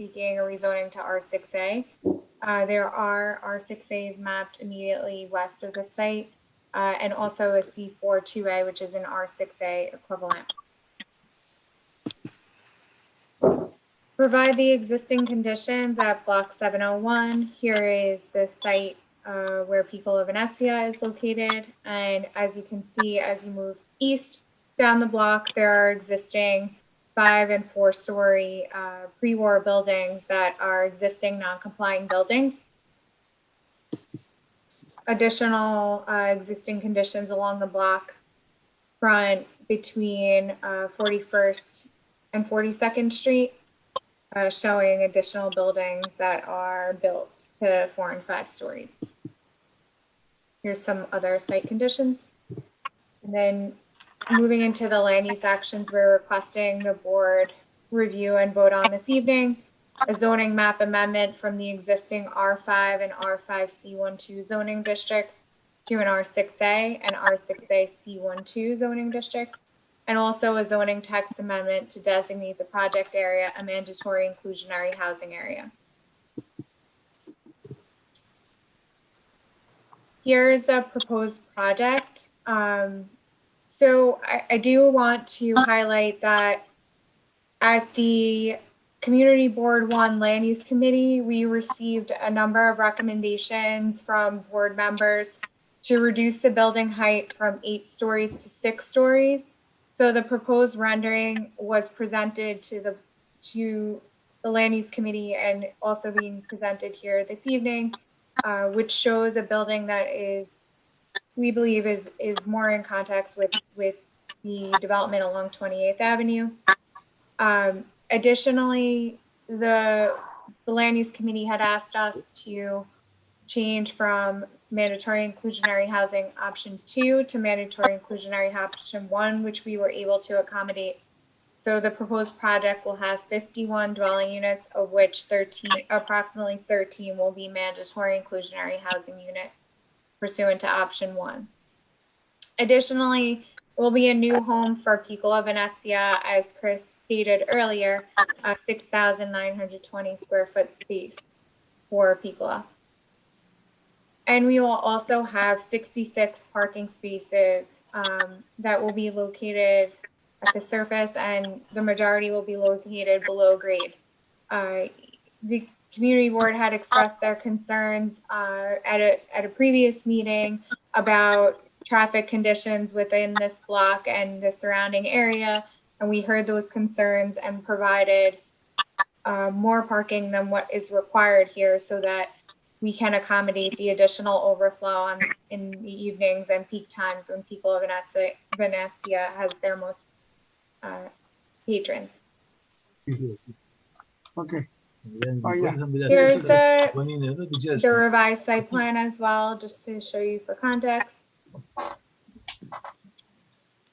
seeking a rezoning to R6A. There are R6As mapped immediately west of the site, and also a C42A, which is an R6A equivalent. Provide the existing conditions at block 701. Here is the site where Piccola Venezia is located. And as you can see, as you move east down the block, there are existing 5- and 4-story pre-war buildings that are existing non-complying buildings. Additional existing conditions along the block front between 41st and 42nd Street. Showing additional buildings that are built to 4 and 5 stories. Here's some other site conditions. And then moving into the land use actions, we're requesting the board review and vote on this evening a zoning map amendment from the existing R5 and R5C12 zoning districts to an R6A and R6A C12 zoning district, and also a zoning text amendment to designate the project area a mandatory inclusionary housing area. Here's the proposed project. So I do want to highlight that at the Community Board 1 Land Use Committee, we received a number of recommendations from board members to reduce the building height from 8 stories to 6 stories. So the proposed rendering was presented to the Land Use Committee and also being presented here this evening, which shows a building that is, we believe, is more in context with the development along 28th Avenue. Additionally, the Land Use Committee had asked us to change from mandatory inclusionary housing option 2 to mandatory inclusionary option 1, which we were able to accommodate. So the proposed project will have 51 dwelling units, of which approximately 13 will be mandatory inclusionary housing units pursuant to option 1. Additionally, will be a new home for Piccola Venezia, as Chris stated earlier, a 6,920 square foot space for Piccola. And we will also have 66 parking spaces that will be located at the surface, and the majority will be located below grade. The community board had expressed their concerns at a previous meeting about traffic conditions within this block and the surrounding area, and we heard those concerns and provided more parking than what is required here so that we can accommodate the additional overflow in the evenings and peak times when Piccola Venezia has their most patrons. Okay. Here's the revised site plan as well, just to show you for context.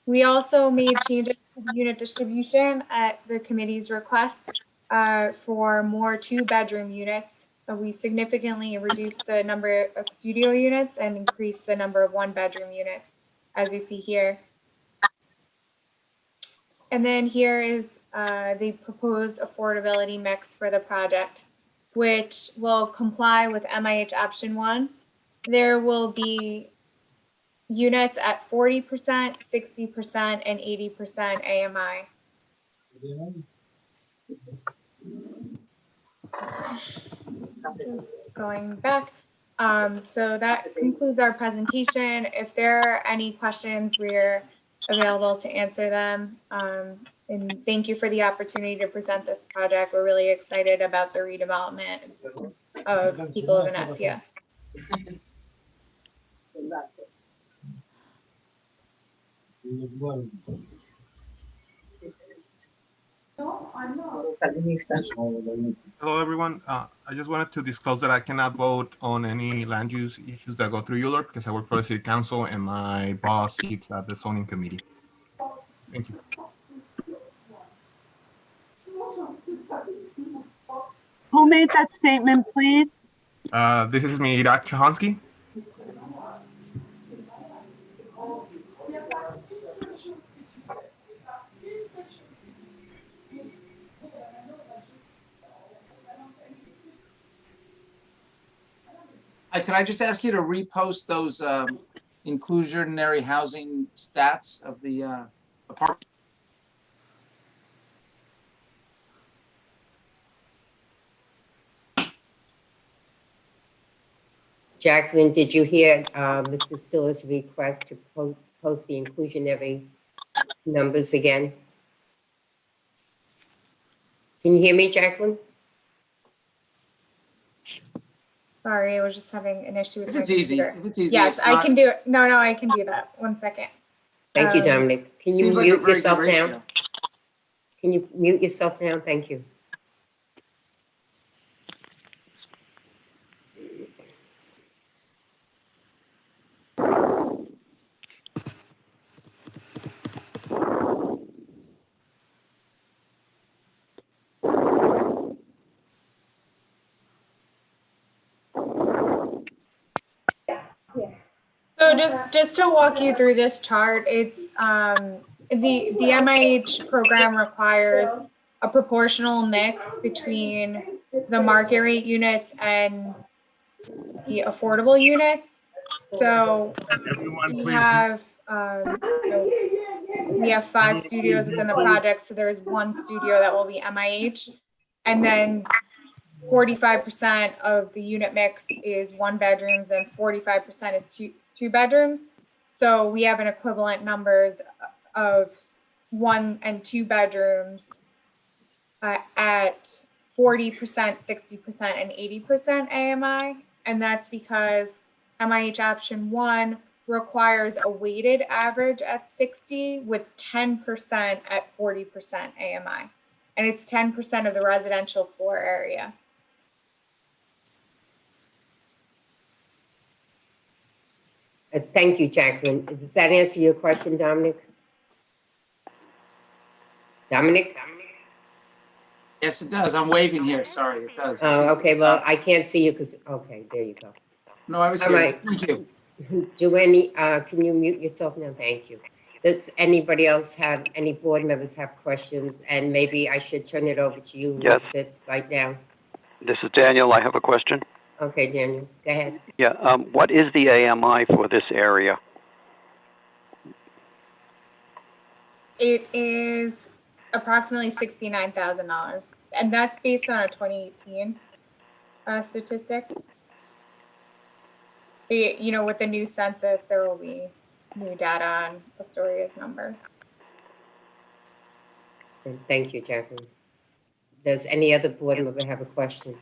We also made changes to the unit distribution at the committee's request for more 2-bedroom units. We significantly reduced the number of studio units and increased the number of 1-bedroom units, as you see here. And then here is the proposed affordability mix for the project, which will comply with MIH option 1. There will be units at 40%, 60%, and 80% AMI. Just going back. So that concludes our presentation. If there are any questions, we're available to answer them. And thank you for the opportunity to present this project. We're really excited about the redevelopment of Piccola Venezia. Hello, everyone. I just wanted to disclose that I cannot vote on any land use issues that go through ULURP because I work for the city council and my boss sits at the zoning committee. Thank you. Who made that statement, please? This is me, Irak Chahansky. Could I just ask you to repost those inclusionary housing stats of the apartment? Jacqueline, did you hear Mr. Stiller's request to post the inclusionary numbers again? Can you hear me, Jacqueline? Sorry, I was just having an issue with If my it's easy, computer. if it's easy. Yes, if I not, can do it. No, I can do that. 1 second. Thank you, Dominic. Can you Seems like a mute very yourself good now? ratio. Can you mute yourself now? Thank you. So just to walk you through this chart, it's the MIH program requires a proportional mix between the market rate units and the affordable units. So Everyone, we please. have we have 5 studios within the project, so there is 1 studio that will be MIH, and then 45% of the unit mix is 1 bedrooms and 45% is two bedrooms. So we have an equivalent numbers of 1 and 2 bedrooms at 40%, 60%, and 80% AMI. And that's because MIH option 1 requires a weighted average at 60 with 10% at 40% AMI. And it's 10% of the residential floor area. Thank you, Jacqueline. Does that answer your question, Dominic? Dominic? Yes, it does. I'm waving here. Sorry, it does. Oh, okay. Well, I can't see you because, okay, there you go. No, I was All here. right. Thank you. Can you mute yourself now? Thank you. Does anybody else have, any board members have questions? And maybe I should turn it over to you, Yes. Elizabeth, right now. This is Daniel. I have a question. Okay, Daniel, go ahead. Yeah. What is the AMI for this area? It is approximately $69,000, and that's based on a 2018 statistic. With the new census, there will be new data on Astoria's numbers. Thank you, Jacqueline. Does any other board member have a question?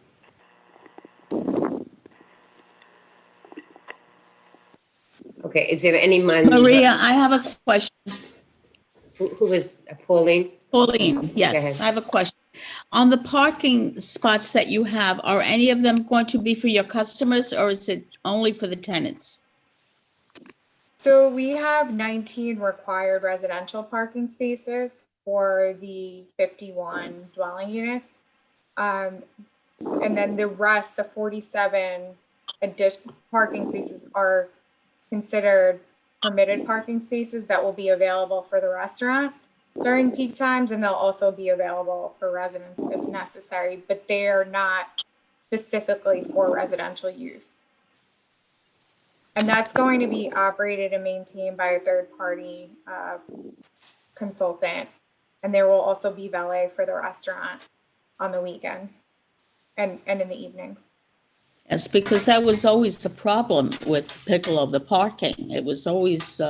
Okay, is there any money? Maria, I have a question. Who is Pauline? Pauline, yes, ahead. I have a question. On the parking spots that you have, are any of them going to be for your customers or is it only for the tenants? So we have 19 required residential parking spaces for the 51 dwelling units. And then the rest, the 47 parking spaces are considered permitted parking spaces that will be available for the restaurant during peak times, and they'll also be available for residents if necessary, but they are not specifically for residential use. And that's going to be operated and maintained by a third-party consultant. And there will also be valet for the restaurant on the weekends and in the evenings. Yes, because that was always a problem with Piccolo, the parking. It was always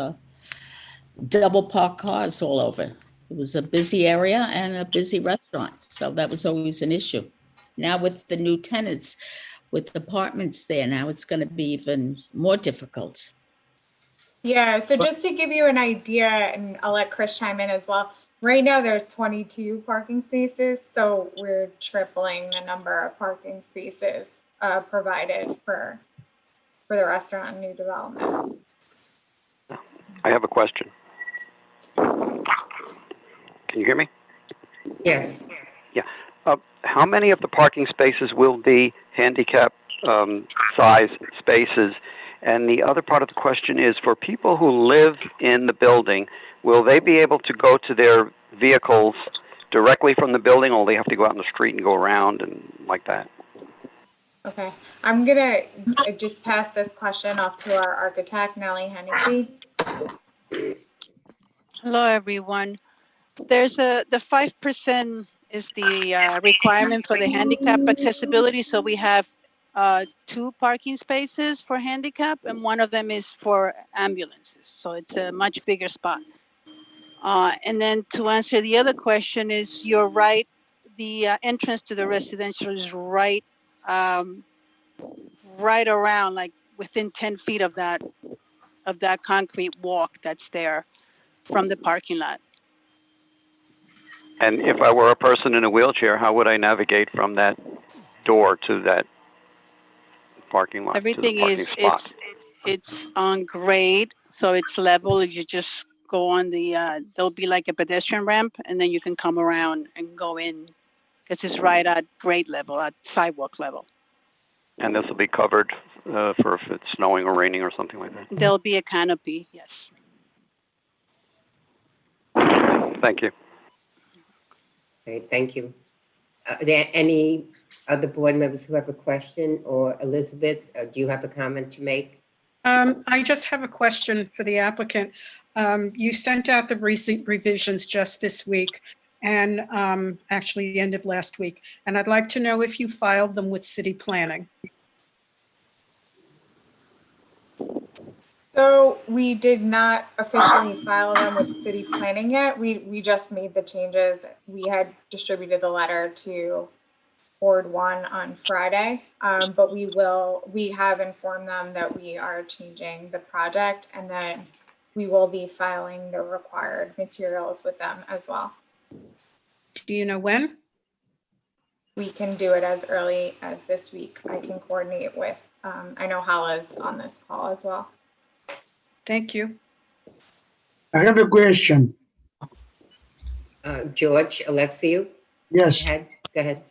double parked cars all over. It was a busy area and a busy restaurant. So that was always an issue. Now with the new tenants, with apartments there, now it's going to be even more difficult. Yeah, so just to give you an idea, and I'll let Chris chime in as well. Right now there's 22 parking spaces, so we're tripling the number of parking spaces provided for the restaurant and new development. I have a question. Can you hear me? Yes. Yeah. How many of the parking spaces will be handicap size spaces? And the other part of the question is, for people who live in the building, will they be able to go to their vehicles directly from the building, or they have to go out in the street and go around and like that? Okay, I'm gonna just pass this question off to our architect, Nellie Hennessy. Hello, everyone. There's the 5% is the requirement for the handicap accessibility. So we have 2 parking spaces for handicap, and one of them is for ambulances. So it's a much bigger spot. And then to answer the other question is, you're right. The entrance to the residential is right around, like within 10 feet of that concrete walk that's there from the parking lot. And if I were a person in a wheelchair, how would I navigate from that door to that parking lot? Everything to the parking is spot? it's on grade, so it's level. You just go on the there'll be like a pedestrian ramp, and then you can come around and go in because it's right at grade level, at sidewalk level. And this will be covered for if it's snowing or raining or something like that. There'll be a canopy, yes. Thank you. Okay, thank you. Are there any other board members who have a question? Or Elizabeth, do you have a comment to make? I just have a question for the applicant. You sent out the recent revisions just this week and actually the end of last week. And I'd like to know if you filed them with city planning. So we did not officially file them with city planning yet. We just made the changes. We had distributed the letter to Board 1 on Friday, but we have informed them that we are changing the project, and then we will be filing the required materials with them as well. Do you know when? We can do it as early as this week. I can coordinate with, I know Hala's on this call as well. Thank you. I have a question. George, Alexiou? Yes. Go ahead.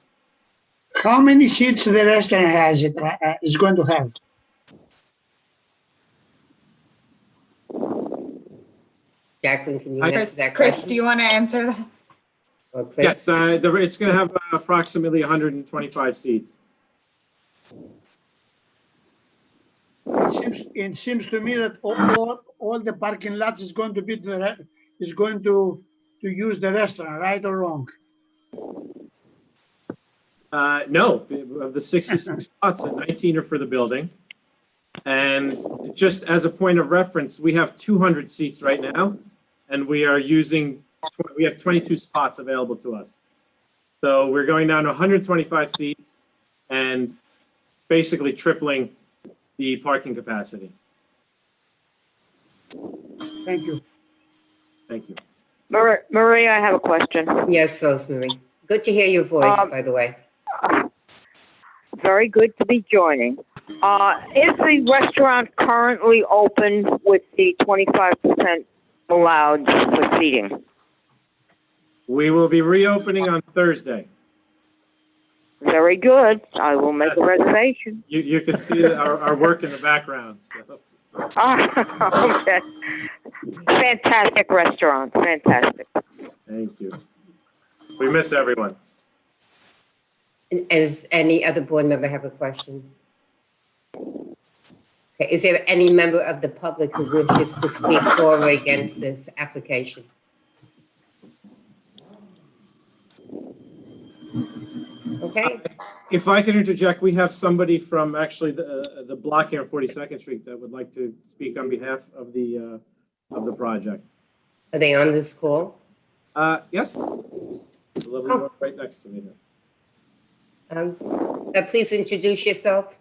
How many seats the restaurant is going to have? Jacqueline, can you answer that Chris, question? do you want to answer that? Or Chris? Yes, it's going to have approximately 125 seats. It seems to me that all the parking lots is going to be to use the restaurant, right or wrong? No, of the 66 spots, 19 are for the building. And just as a point of reference, we have 200 seats right now, and we have 22 spots available to us. So we're going down to 125 seats and basically tripling the parking capacity. Thank you. Thank you. Marie, I have a question. Yes, Rosemary. Good to hear your voice, by the way. Very good to be joining. Is the restaurant currently open with the 25% allowed for seating? We will be reopening on Thursday. Very good. I will make a reservation. You can see our work in the background. So. Okay. Fantastic restaurant. Fantastic. Thank you. We miss everyone. Does any other board member have a question? Okay, is there any member of the public who wishes to speak for or against this application? Okay. If I could interject, we have somebody from actually the block here on 42nd Street that would like to speak on behalf of the project. Are they on this call? Yes. The lovely one right next to me there. Please introduce yourself.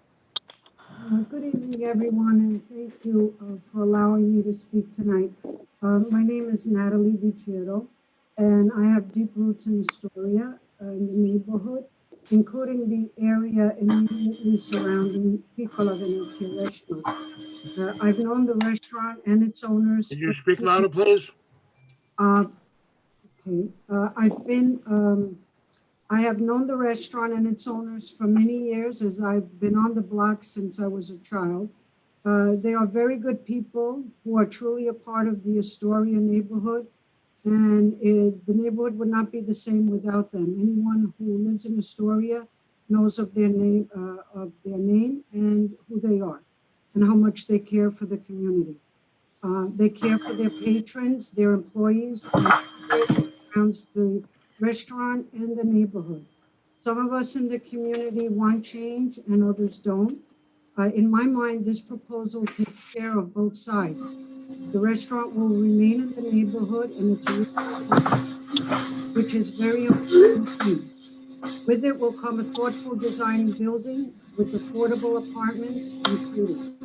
Good evening, everyone, and thank you for allowing me to speak tonight. My name is Natalie DiCiero, and I have deep roots in Astoria, in the neighborhood, including the area immediately surrounding Piccola Venezia restaurant. I've known the restaurant and its owners. Can you speak louder, please? Okay. I have known the restaurant and its owners for many years, as I've been on the block since I was a child. They are very good people who are truly a part of the Astoria neighborhood, and the neighborhood would not be the same without them. Anyone who lives in Astoria knows of their name and who they are, and how much they care for the community. They care for their patrons, their employees, and around the restaurant and the neighborhood. Some of us in the community want change and others don't. In my mind, this proposal takes care of both sides. The restaurant will remain in the neighborhood and it's which is very important to me. With it will come a thoughtful design building with affordable apartments included.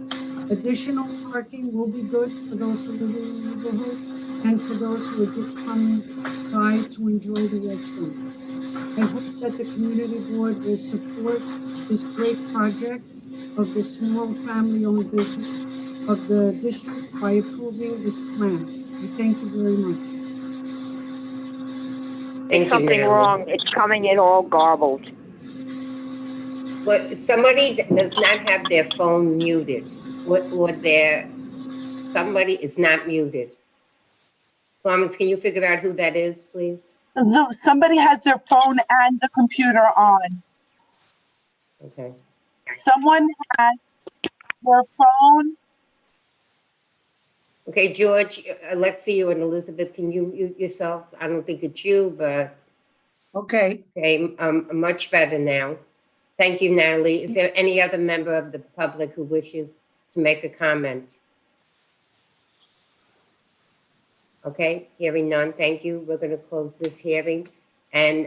Additional parking will be good for those who live in the neighborhood and for those who are just coming by to enjoy the restaurant. I hope that the community board will support this great project of the small family-owned business of the district by approving this plan. I thank you very much. Thank you, Something Natalie. wrong. It's coming in all garbled. Well, somebody that does not have their phone muted, somebody is not muted. Florence, can you figure out who that is, please? Somebody has their phone and the computer on. Okay. Someone has their phone. Okay, George, Alexia and Elizabeth, can you mute yourselves? I don't think it's you, but. Okay. Okay, much better now. Thank you, Natalie. Is there any other member of the public who wishes to make a comment? Okay, hearing none, thank you. We're going to close this hearing. And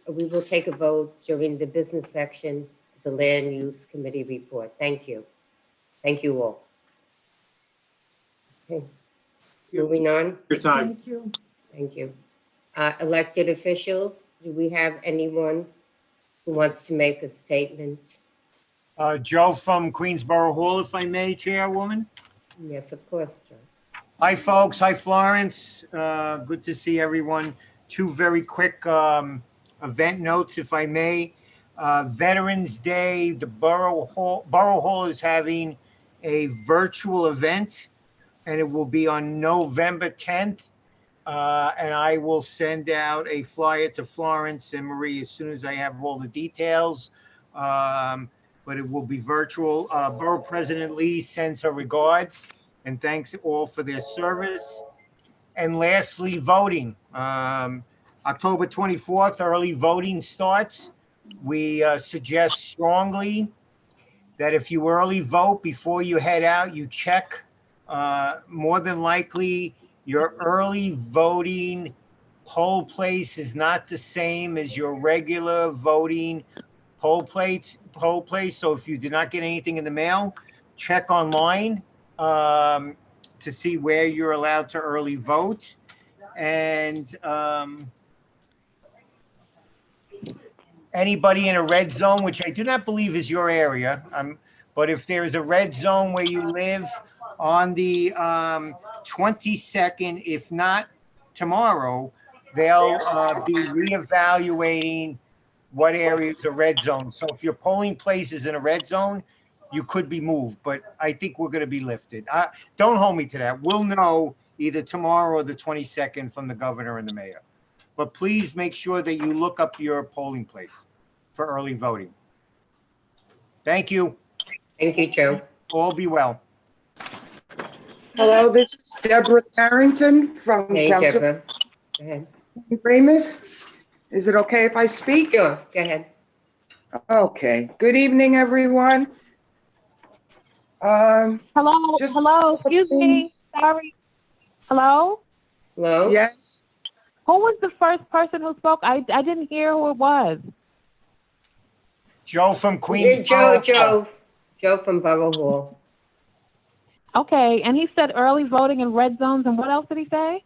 we will take a vote during the business section of the Land Use Committee report. Thank you. Thank you all. Okay, moving on. Your time. Thank you. Thank you. Elected officials, do we have anyone who wants to make a statement? Joe from Queensborough Hall, if I may, Chairwoman. Yes, of course, Joe. Hi, folks. Hi, Florence. Good to see everyone. Two very quick event notes, if I may. Veterans Day, the Borough Hall is having a virtual event, and it will be on November 10th. And I will send out a flyer to Florence and Marie as soon as I have all the details. But it will be virtual. Borough President Lee sends her regards and thanks all for their service. And lastly, voting. October 24th, early voting starts. We suggest strongly that if you early vote before you head out, you check. More than likely, your early voting poll place is not the same as your regular voting poll place. So if you did not get anything in the mail, check online to see where you're allowed to early vote. And anybody in a red zone, which I do not believe is your area, but if there is a red zone where you live on the 22nd, if not tomorrow, they'll be reevaluating what area is a red zone. So if your polling place is in a red zone, you could be moved, but I think we're going to be lifted. Don't hold me to that. We'll know either tomorrow or the 22nd from the governor and the mayor. But please make sure that you look up your polling place for early voting. Thank you. Thank you, Joe. All be well. Hello, this is Deborah Carrington from Hey, Council Deborah. Go ahead. Remus. Is it okay if I speak? Sure, go ahead. Okay. Good evening, everyone. Hello, just hello, excuse me, sorry. Hello? Hello? Yes. Who was the first person who spoke? I didn't hear who it was. Joe from Queens. Joe from Borough Hall. Okay, and he said early voting in red zones, and what else did he say?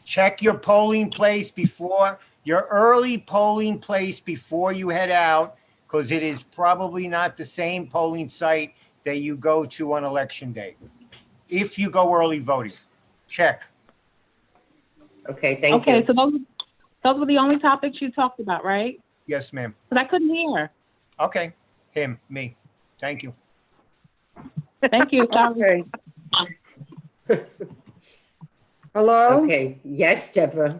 Check your polling place before, your early polling place before you head out, because it is probably not the same polling site that you go to on election day. If you go early voting, check. Okay, thank you. Okay, so those were the only topics you talked about, right? Yes, ma'am. Because I couldn't hear. Okay, me. Thank you. Thank you. Sorry. Okay. Hello? Okay, yes, Deborah.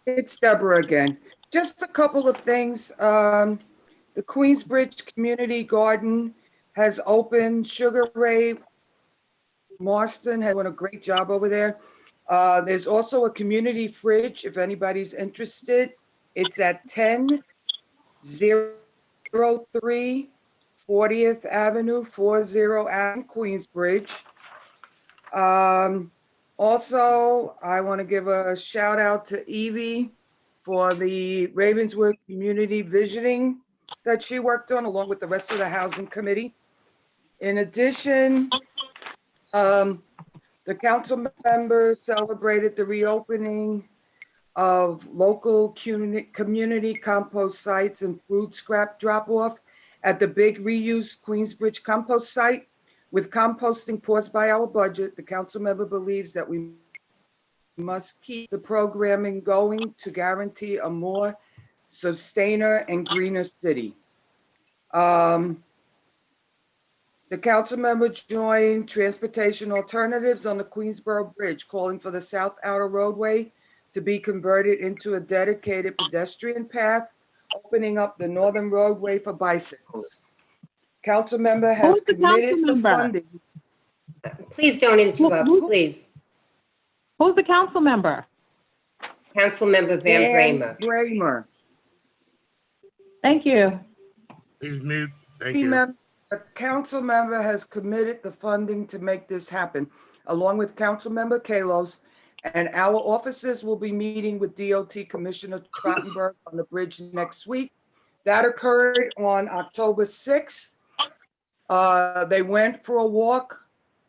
It's Deborah again. Just a couple of things. The Queensbridge Community Garden has opened. Sugar Ray Marston has done a great job over there. There's also a community fridge if anybody's interested. It's at 1003 40th Avenue, 40 Avenue, Queensbridge. Also, I want to give a shout out to Evie for the Ravenswood Community Visioning that she worked on along with the rest of the Housing Committee. In addition, the council members celebrated the reopening of local community compost sites and food scrap drop-off at the big reuse Queensbridge compost site. With composting paused by our budget, the council member believes that we must keep the programming going to guarantee a more sustainer and greener city. The council member joined Transportation Alternatives on the Queensboro Bridge, calling for the South Outer Roadway to be converted into a dedicated pedestrian path, opening up the northern roadway for bicycles. Council member has committed the funding. Please don't interrupt, please. Who's the council member? Council member Van Bramer. Bramer. Thank you. Please mute. Thank you. The council member has committed the funding to make this happen, along with council member Kalos, and our officers will be meeting with DOT Commissioner Trottenberg on the bridge next week. That occurred on October 6th. They went for a walk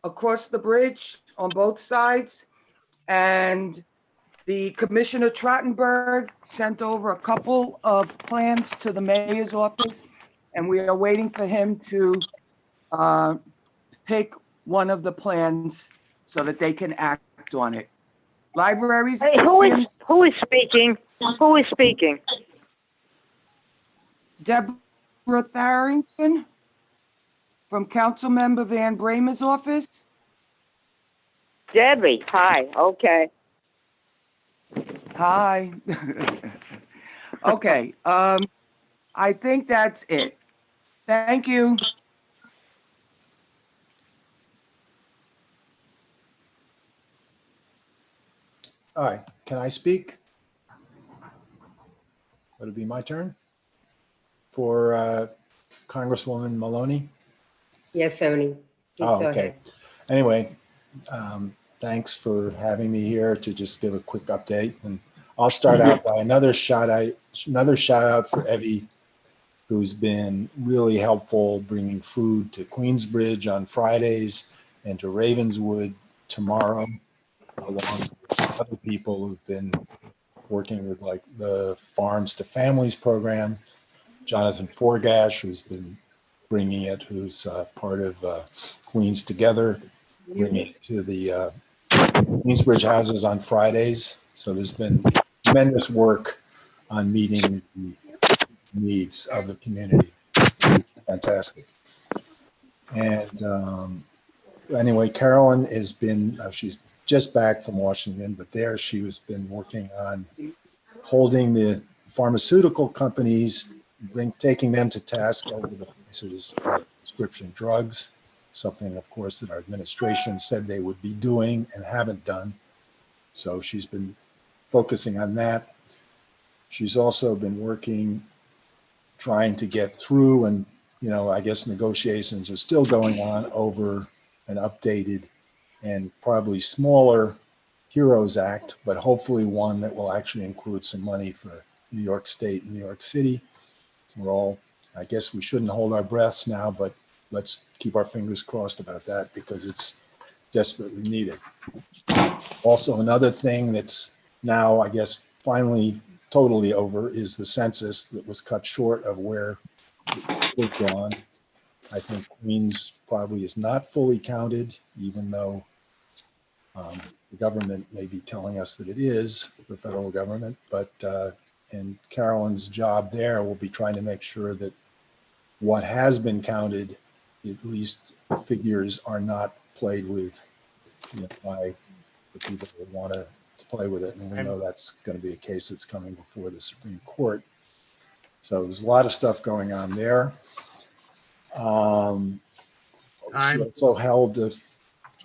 across the bridge on both sides, and the Commissioner Trottenberg sent over a couple of plans to the mayor's office, and we are waiting for him to pick one of the plans so that they can act on it. Libraries. Hey, who is speaking? Who is speaking? Deborah Tharrington from Councilmember Van Bramer's office. Debbie, hi, okay. Hi. Okay, I think that's it. Thank you. Hi, can I speak? Would it be my turn? For Congresswoman Maloney? Yes, Sony. Please Oh, go okay. ahead. Anyway, thanks for having me here to just give a quick update. And I'll start out by another shout out for Evie, who's been really helpful bringing food to Queensbridge on Fridays and to Ravenswood tomorrow, along with other people who've been working with like the Farms to Families program. Jonathan Forgash, who's been bringing it, who's part of Queens Together, bringing it to the Queensbridge houses on Fridays. So there's been tremendous work on meeting the needs of the community. Fantastic. And anyway, Carolyn has been, she's just back from Washington, but there she has been working on holding the pharmaceutical companies, taking them to task over the prices of prescription drugs, something, of course, that our administration said they would be doing and haven't done. So she's been focusing on that. She's also been working, trying to get through, and, you know, I guess negotiations are still going on over an updated and probably smaller HEROES Act, but hopefully one that will actually include some money for New York State and New York City. We're all, I guess we shouldn't hold our breaths now, but let's keep our fingers crossed about that because it's desperately needed. Also, another thing that's now, I guess, finally totally over is the census that was cut short of where it was gone. I think Queens probably is not fully counted, even though the government may be telling us that it is, the federal government, but and Carolyn's job there will be trying to make sure that what has been counted, at least the figures are not played with, you know, by the people who want to to play with it. And we know that's going to be a case that's coming before the Supreme Court. So there's a lot of stuff going on there. She also held a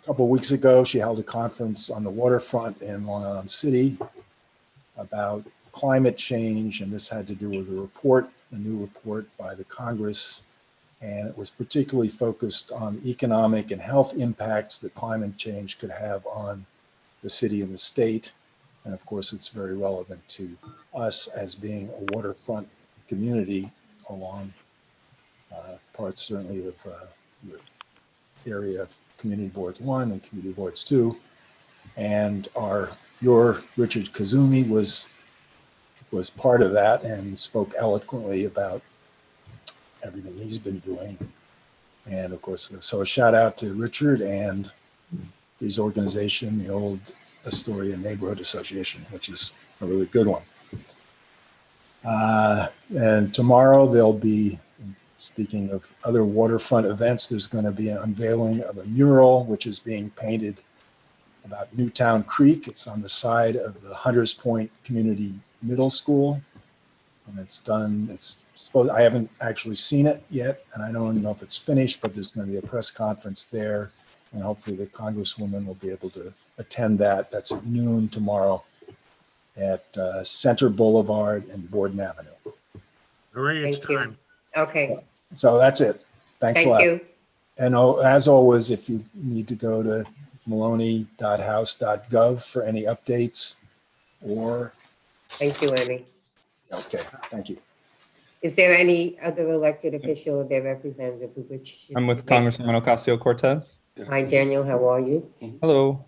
couple of weeks ago, she held a conference on the waterfront in Long Island City about climate change. And this had to do with a new report by the Congress. And it was particularly focused on economic and health impacts that climate change could have on the city and the state. And of course, it's very relevant to us as being a waterfront community along parts certainly of the area of Community Boards 1 and Community Boards 2. And your Richard Kazumi was part of that and spoke eloquently about everything he's been doing. And of course, so a shout out to Richard and his organization, the Old Astoria Neighborhood Association, which is a really good one. And tomorrow there'll be, speaking of other waterfront events, there's going to be an unveiling of a mural which is being painted about Newtown Creek. It's on the side of the Hunters Point Community Middle School. And it's done, I haven't actually seen it yet, and I don't know if it's finished, but there's going to be a press conference there. And hopefully the Congresswoman will be able to attend that. That's at noon tomorrow at Center Boulevard and Borden Avenue. Hooray, it's Thank you. time. Okay, So that's it. Thanks a lot. thank you. And as always, if you need to go to maloney.house.gov for any updates or. Thank you, Amy. Okay, thank you. Is there any other elected official or their representative who which? I'm with Congresswoman Ocasio-Cortez. Hi, Daniel, how are you? Hello.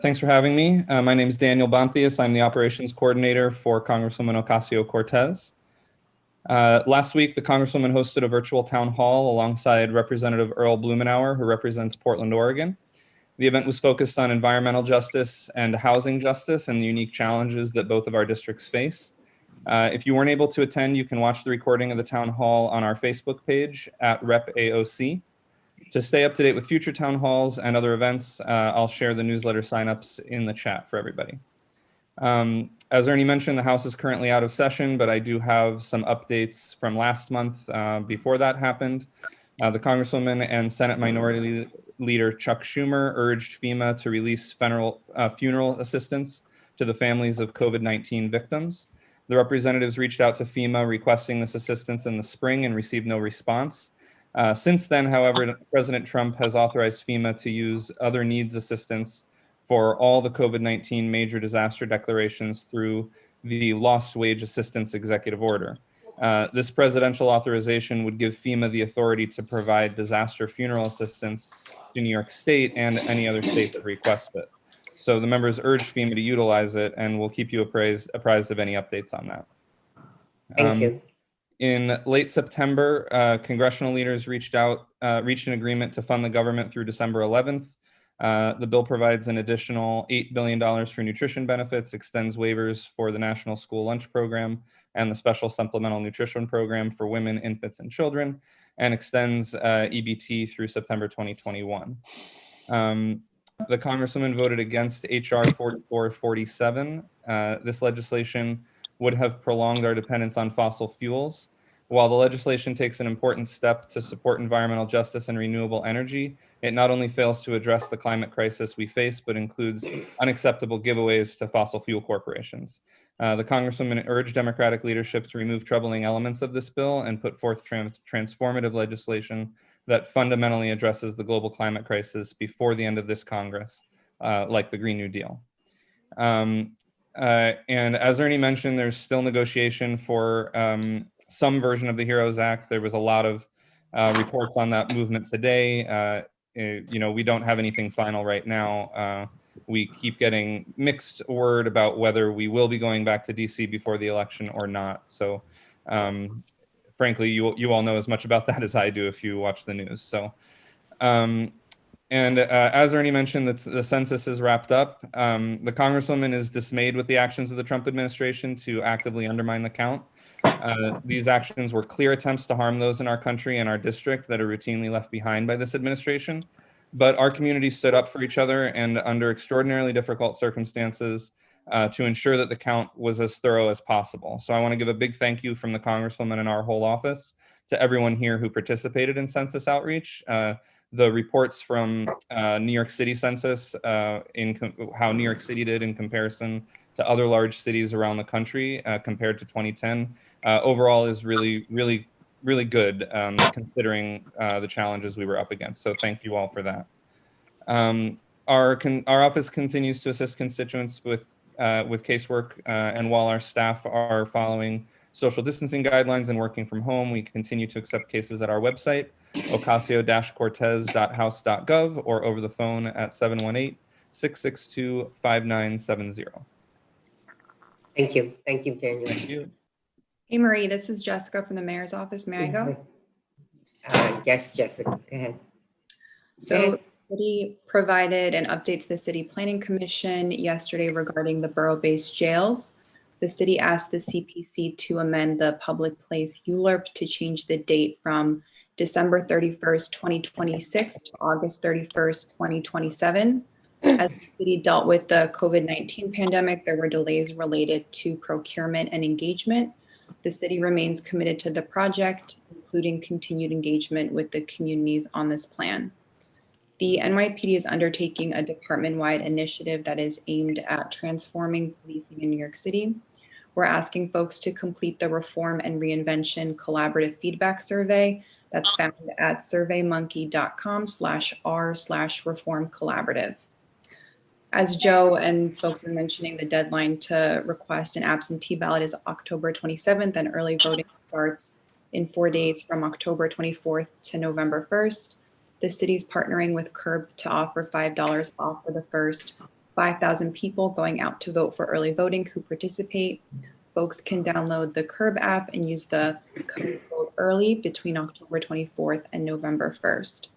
Thanks for having me. My name is Daniel Bontius. I'm the operations coordinator for Congresswoman Ocasio-Cortez. Last week, the Congresswoman hosted a virtual town hall alongside Representative Earl Blumenauer, who represents Portland, Oregon. The event was focused on environmental justice and housing justice and the unique challenges that both of our districts face. If you weren't able to attend, you can watch the recording of the town hall on our Facebook page at RepAOC. To stay up to date with future town halls and other events, I'll share the newsletter signups in the chat for everybody. As Ernie mentioned, the House is currently out of session, but I do have some updates from last month before that happened. The Congresswoman and Senate Minority Leader Chuck Schumer urged FEMA to release funeral assistance to the families of COVID-19 victims. The representatives reached out to FEMA requesting this assistance in the spring and received no response. Since then, however, President Trump has authorized FEMA to use other needs assistance for all the COVID-19 major disaster declarations through the Lost Wage Assistance Executive Order. This presidential authorization would give FEMA the authority to provide disaster funeral assistance to New York State and any other state that requests it. So the members urge FEMA to utilize it, and we'll keep you apprised of any updates on that. Thank you. In late September, congressional leaders reached an agreement to fund the government through December 11th. The bill provides an additional $8 billion for nutrition benefits, extends waivers for the National School Lunch Program and the Special Supplemental Nutrition Program for women, infants, and children, and extends EBT through September 2021. The Congresswoman voted against HR 4447. This legislation would have prolonged our dependence on fossil fuels. While the legislation takes an important step to support environmental justice and renewable energy, it not only fails to address the climate crisis we face, but includes unacceptable giveaways to fossil fuel corporations. The Congresswoman urged Democratic leadership to remove troubling elements of this bill and put forth transformative legislation that fundamentally addresses the global climate crisis before the end of this Congress, like the Green New Deal. And as Ernie mentioned, there's still negotiation for some version of the HEROES Act. There was a lot of reports on that movement today. We don't have anything final right now. We keep getting mixed word about whether we will be going back to DC before the election or not. So frankly, you all know as much about that as I do if you watch the news. So, as Ernie mentioned, the census is wrapped up. The Congresswoman is dismayed with the actions of the Trump administration to actively undermine the count. These actions were clear attempts to harm those in our country and our district that are routinely left behind by this administration. But our community stood up for each other and under extraordinarily difficult circumstances to ensure that the count was as thorough as possible. So I want to give a big thank you from the Congresswoman and our whole office to everyone here who participated in census outreach. The reports from New York City Census how New York City did in comparison to other large cities around the country compared to 2010 overall is really good considering the challenges we were up against. So thank you all for that. Our office continues to assist constituents with casework, and while our staff are following social distancing guidelines and working from home, we continue to accept cases at our website, ocasio-cortez.house.gov, or over the phone at 718-662-5970. Thank you. Thank you, Daniel. Thank you. Hey, Marie, this is Jessica from the mayor's office. May I go? Yes, Jessica, go ahead. So the city provided an update to the City Planning Commission yesterday regarding the borough-based jails. The city asked the CPC to amend the public place ULURP to change the date from December 31st, 2026 to August 31st, 2027. As the city dealt with the COVID-19 pandemic, there were delays related to procurement and engagement. The city remains committed to the project, including continued engagement with the communities on this plan. The NYPD is undertaking a department-wide initiative that is aimed at transforming policing in New York City. We're asking folks to complete the Reform and Reinvention Collaborative Feedback Survey that's found at surveymonkey.com/r/reform collaborative. As Joe and folks are mentioning, the deadline to request an absentee ballot is October 27th, and early voting starts in 4 days from October 24th to November 1st. The city's partnering with CURB to offer $5 off for the first 5,000 people going out to vote for early voting who participate. Folks can download the CURB app and use the code Vote Early between October 24th and November 1st.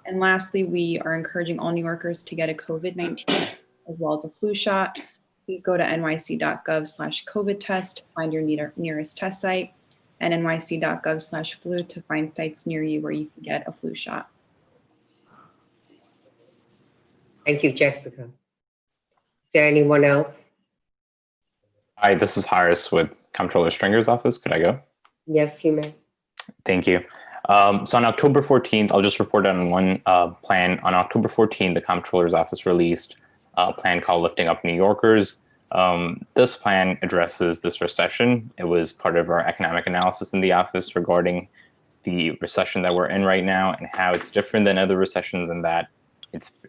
And lastly, we are encouraging all New Yorkers to get a COVID-19 as well as a flu shot. Please go to nyc.gov/COVID test to find your nearest test site, and nyc.gov/flu to find sites near you where you can get a flu shot. Thank you, Jessica. Is there anyone else? Hi, this is Harris with Comptroller Stringer's office. Could I go? Yes, you may. Thank you. So on October 14th, I'll just report on one plan. On October 14th, the Comptroller's office released a plan called Lifting Up New Yorkers. This plan addresses this recession. It was part of our economic analysis in the office regarding the recession that we're in right now and how it's different than other recessions in that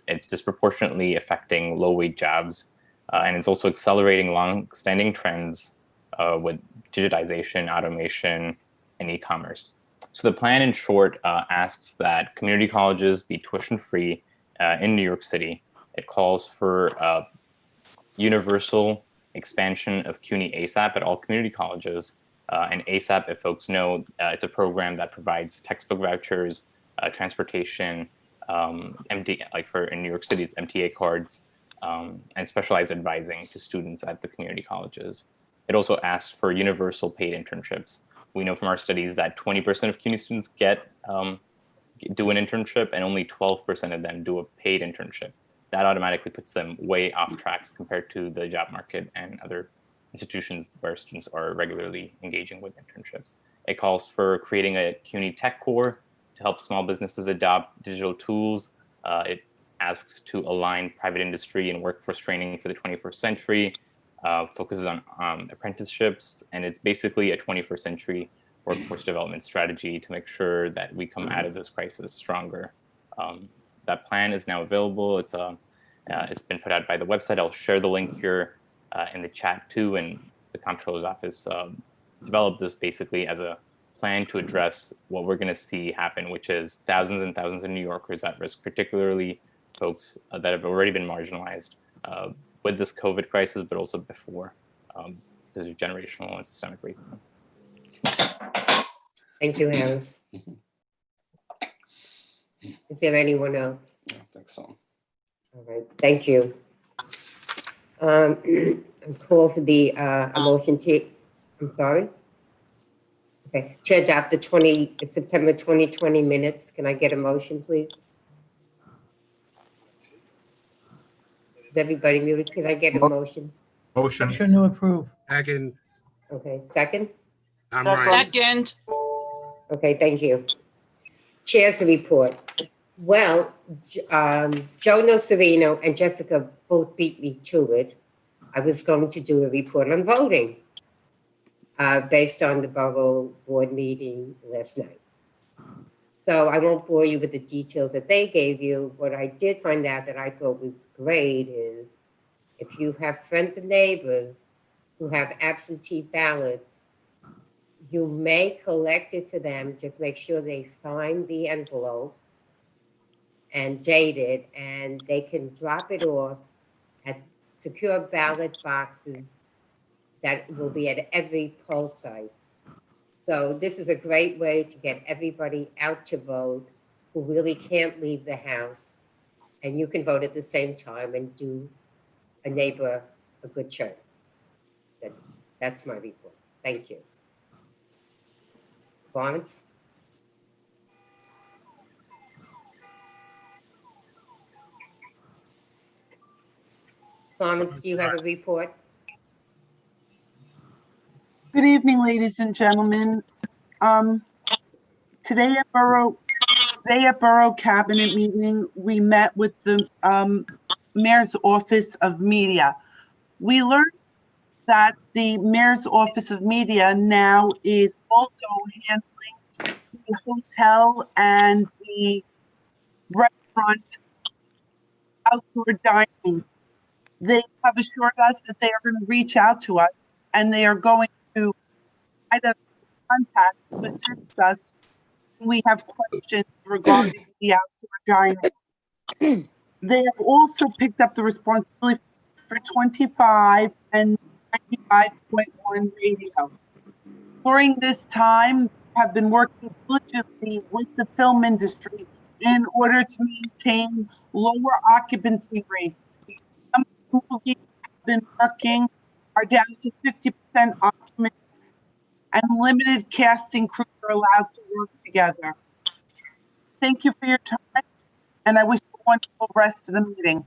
it's disproportionately affecting low-wage jobs. And it's also accelerating long-standing trends with digitization, automation, and e-commerce. So the plan, in short, asks that community colleges be tuition-free in New York City. It calls for universal expansion of CUNY ASAP at all community colleges. And ASAP, if folks know, it's a program that provides textbook vouchers, transportation, like in New York City, it's MTA cards, and specialized advising to students at the community colleges. It also asks for universal paid internships. We know from our studies that 20% of CUNY students do an internship, and only 12% of them do a paid internship. That automatically puts them way off tracks compared to the job market and other institutions where students are regularly engaging with internships. It calls for creating a CUNY Tech Core to help small businesses adopt digital tools. It asks to align private industry and workforce training for the 21st century, focuses on apprenticeships, and it's basically a 21st century workforce development strategy to make sure that we come out of this crisis stronger. That plan is now available. It's been put out by the website. I'll share the link here in the chat too, and the Comptroller's office developed this basically as a plan to address what we're going to see happen, which is thousands and thousands of New Yorkers at risk, particularly folks that have already been marginalized with this COVID crisis, but also before because of generational and systemic racism. Thank you, Harris. Is there anyone else? I don't think so. All right, thank you. I'm call for the a motion to, I'm sorry? Okay, to adopt the September 2020 minutes. Can I get a motion, please? Is everybody muted? Can I get a motion? Motion. Motion to approve. Second. Okay, second? I'm right. Second. Okay, thank you. Chair's report. Well, Joe Nocerino and Jessica both beat me to it. I was going to do a report on voting based on the borough board meeting last night. So I won't bore you with the details that they gave you. What I did find out that I thought was great is if you have friends and neighbors who have absentee ballots, you may collect it for them. Just make sure they sign the envelope and date it, and they can drop it off at secure ballot boxes that will be at every poll site. So this is a great way to get everybody out to vote who really can't leave the house. And you can vote at the same time and do a neighbor a good turn. That's my report. Thank you. Lawrence? Lawrence, do you have a report? Good evening, ladies and gentlemen. Today at Borough Cabinet meeting, we met with the Mayor's Office of Media. We learned that the Mayor's Office of Media now is also handling the hotel and the restaurant outdoor dining. They have assured us that they are going to reach out to us and they are going to provide us contacts to assist us when we have questions regarding the outdoor dining. They have also picked up the responsibility for 25 and 95.1 radio. During this time, we have been working diligently with the film industry in order to maintain lower occupancy rates. Some movies have been working are down to 50% occupancy, and limited casting crews are allowed to work together. Thank you for your time, and I wish you a wonderful rest of the meeting.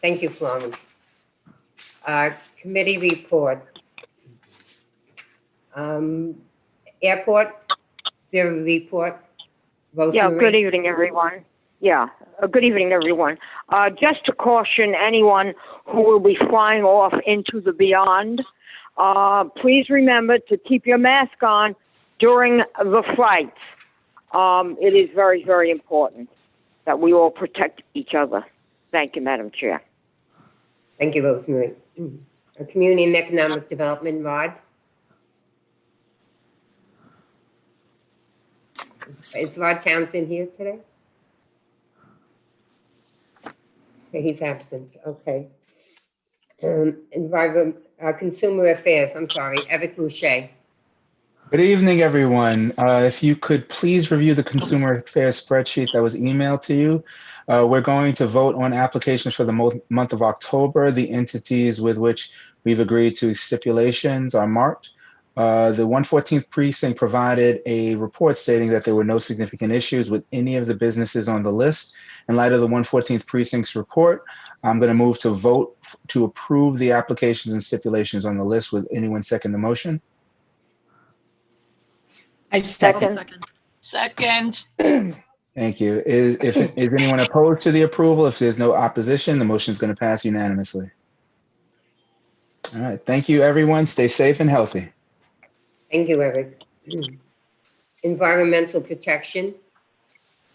Thank you, Florence. Committee reports. Airport, their report. Yeah, Rosemary? good evening, everyone. Yeah, good evening, everyone. Just to caution anyone who will be flying off into the beyond, please remember to keep your mask on during the flights. It is very, very important that we all protect each other. Thank you, Madam Chair. Thank you, Rosemary. Community and Economic Development, Rod. Is Rod Townsend here today? Okay, he's absent. Okay. Consumer Affairs, I'm sorry, Eric Boucher. Good evening, everyone. If you could please review the Consumer Affairs spreadsheet that was emailed to you. We're going to vote on applications for the month of October. The entities with which we've agreed to stipulations are marked. The 114th precinct provided a report stating that there were no significant issues with any of the businesses on the list. In light of the 114th precinct's report, I'm going to move to vote to approve the applications and stipulations on the list. Would anyone second the motion? I second. Second. Thank you. Is anyone opposed to the approval? If there's no opposition, the motion is going to pass unanimously. All right. Thank you, everyone. Stay safe and healthy. Thank you, Eric. Environmental protection.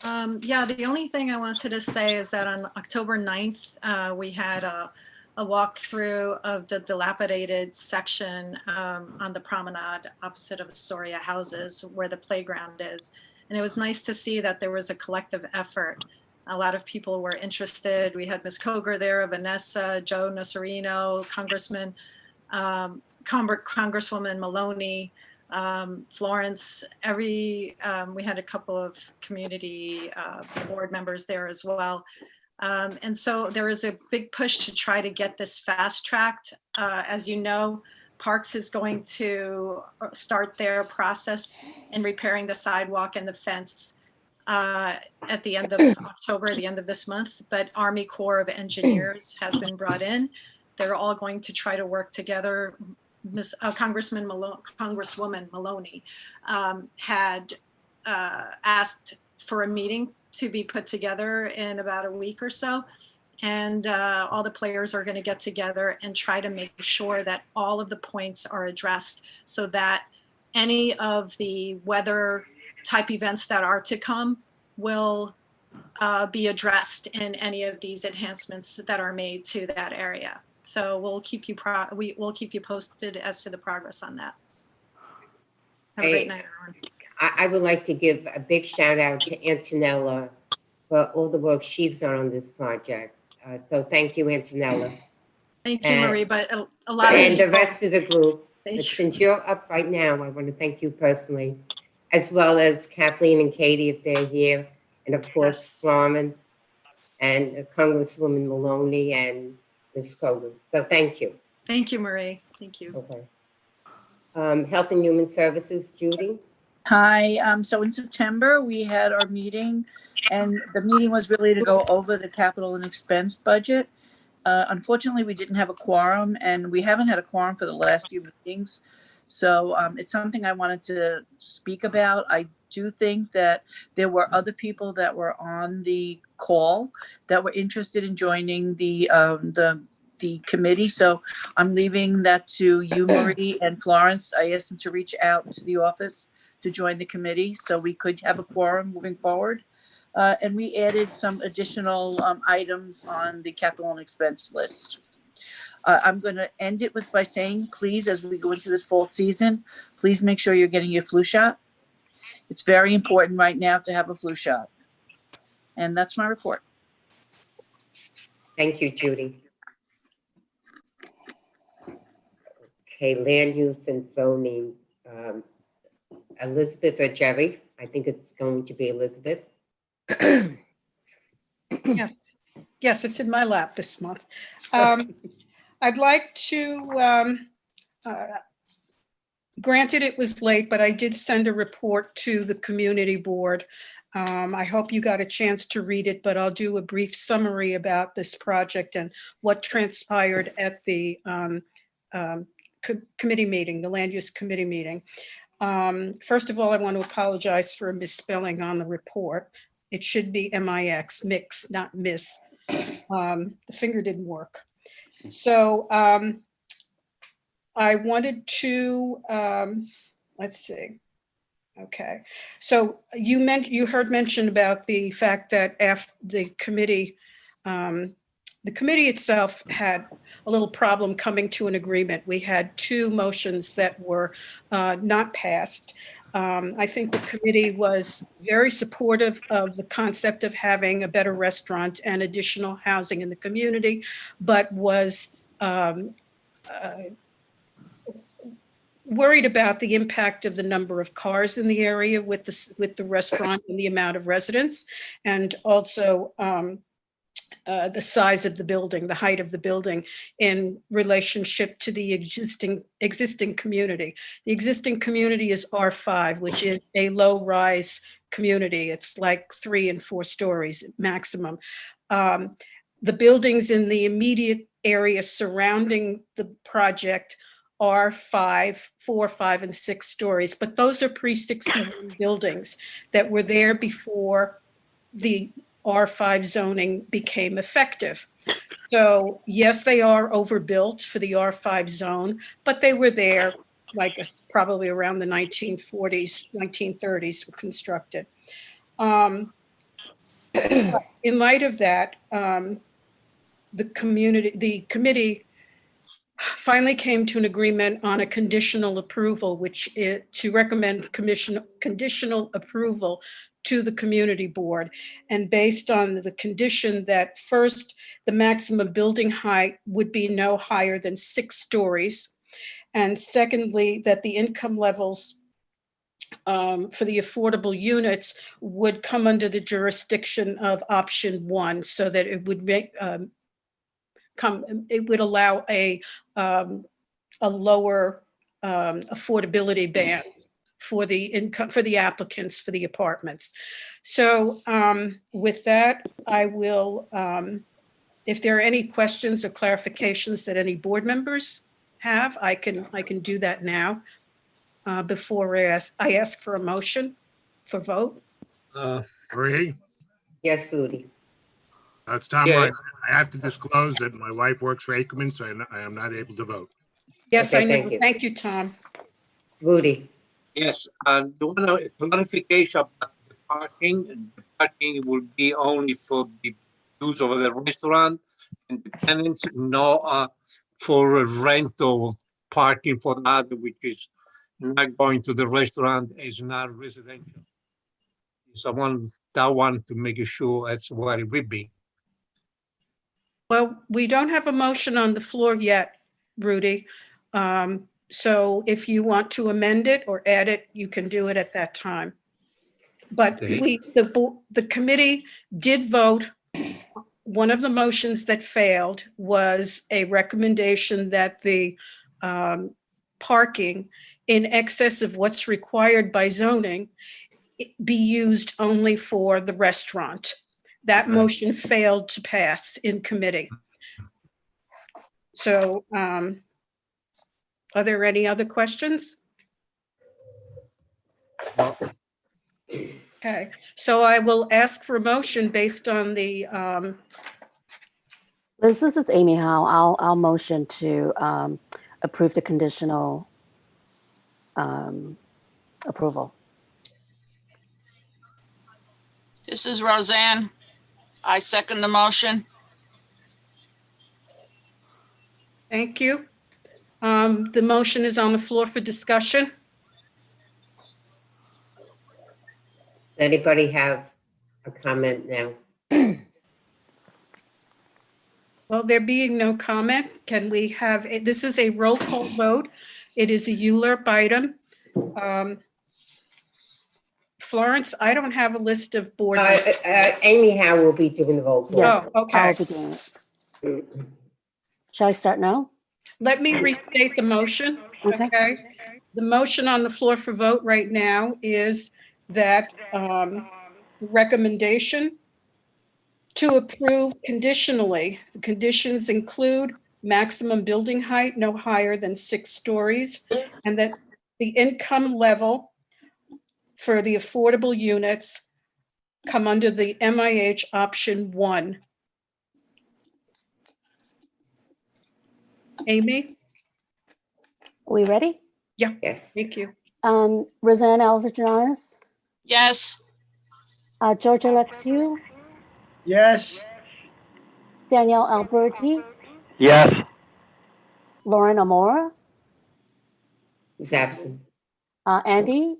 Yeah, the only thing I wanted to say is that on October 9th, we had a walkthrough of the dilapidated section on the promenade opposite of Astoria houses where the playground is. And it was nice to see that there was a collective effort. A lot of people were interested. We had Ms. Koger there, Vanessa, Joe Nocerino, Congressman, Congresswoman Maloney, Florence, we had a couple of community board members there as well. And so there is a big push to try to get this fast tracked. As you know, Parks is going to start their process in repairing the sidewalk and the fence at the end of October, the end of this month, but Army Corps of Engineers has been brought in. They're all going to try to work together. Congresswoman Maloney had asked for a meeting to be put together in about a week or so. And all the players are going to get together and try to make sure that all of the points are addressed so that any of the weather type events that are to come will be addressed in any of these enhancements that are made to that area. So we'll keep you we'll keep you posted as to the progress on that. Have a great night, everyone. I would like to give a big shout out to Antonella for all the work she's done on this project. So thank you, Antonella. Thank you, Marie, but a lot of and people. the rest of the group. Thank But you. since you're up right now, I want to thank you personally, as well as Kathleen and Katie if they're here, and of course Florence and Congresswoman Maloney and Ms. Cogan. So thank you. Thank you, Marie. Thank you. Okay. Health and Human Services, Judy. Hi, so in September, we had our meeting, and the meeting was really to go over the capital and expense budget. Unfortunately, we didn't have a quorum, and we haven't had a quorum for the last few meetings. So it's something I wanted to speak about. I do think that there were other people that were on the call that were interested in joining the committee. So I'm leaving that to you, Marie and Florence. I asked them to reach out to the office to join the committee so we could have a quorum moving forward. And we added some additional items on the capital and expense list. I'm going to end it by saying, please, as we go into this fall season, please make sure you're getting your flu shot. It's very important right now to have a flu shot. And that's my report. Thank you, Judy. Okay, land use and zoning. Elizabeth or Jerry? I think it's going to be Elizabeth. Yes. Yes, it's in my lap this month. I'd like to, granted it was late, but I did send a report to the community board. I hope you got a chance to read it, but I'll do a brief summary about this project and what transpired at the committee meeting, the land use committee meeting. First of all, I want to apologize for a misspelling on the report. It should be MIX, mix, not miss. The finger didn't work. So I wanted to, let's see. Okay. So you heard mention about the fact that after the committee itself had a little problem coming to an agreement. We had two motions that were not passed. I think the committee was very supportive of the concept of having a better restaurant and additional housing in the community, but was worried about the impact of the number of cars in the area with the restaurant and the amount of residents, and also the size of the building, the height of the building in relationship to the existing community. The existing community is R5, which is a low-rise community. It's like 3 and 4 stories maximum. The buildings in the immediate area surrounding the project are 4, 5, and 6 stories, but those are pre-61 buildings that were there before the R5 zoning became effective. So yes, they are overbuilt for the R5 zone, but they were there like probably around the 1940s, 1930s were constructed. In light of that, the committee finally came to an agreement on a conditional approval, which is to recommend conditional approval to the community board. And based on the condition that first, the maximum building height would be no higher than 6 stories. And secondly, that the income levels for the affordable units would come under the jurisdiction of option 1, so that it would make it would allow a lower affordability band for the income, for the applicants for the apartments. So with that, I will, if there are any questions or clarifications that any board members have, I can do that now before I ask for a motion for vote. Free? Yes, Rudy. It's Tom Yeah. Ryan. I have to disclose that my wife works for Ackerman, so I am not able to vote. Yes, Okay, I thank know. you. Thank you, Tom. Rudy. Yes, and the one clarification about the parking. The parking will be only for the use of the restaurant and the tenants, no for rental parking for the other, which is not going to the restaurant, is not residential. Someone that wanted to make sure that's what it would be. Well, we don't have a motion on the floor yet, Rudy. So if you want to amend it or add it, you can do it at that time. But Okay. the committee did vote. One of the motions that failed was a recommendation that the parking in excess of what's required by zoning be used only for the restaurant. That motion failed to pass in committee. So are there any other questions? Okay, so I will ask for a motion based on the, Liz, this is Amy Howe. I'll motion to approve the conditional approval. This is Roseanne. I second the motion. thank you. The motion is on the floor for discussion. Anybody have a comment now? Well, there being no comment, can we have, this is a roll call vote. It is a ULURP item. Florence, I don't have a list of board. Amy Howe will be doing the roll call. Yes, Oh, okay. I'll be doing it. Shall I start now? Let me restate the motion, okay? The motion on the floor for vote right now is that recommendation to approve conditionally. The conditions include maximum building height no higher than 6 stories, and that the income level for the affordable units come under the MIH option 1. Amy? Are we ready? Yeah. Yes. Thank you. Roseanne Alvarez, Yes. George Alexiou, Yes. Danielle Alberti, Yes. Lauren Amora, Who's absent? Andy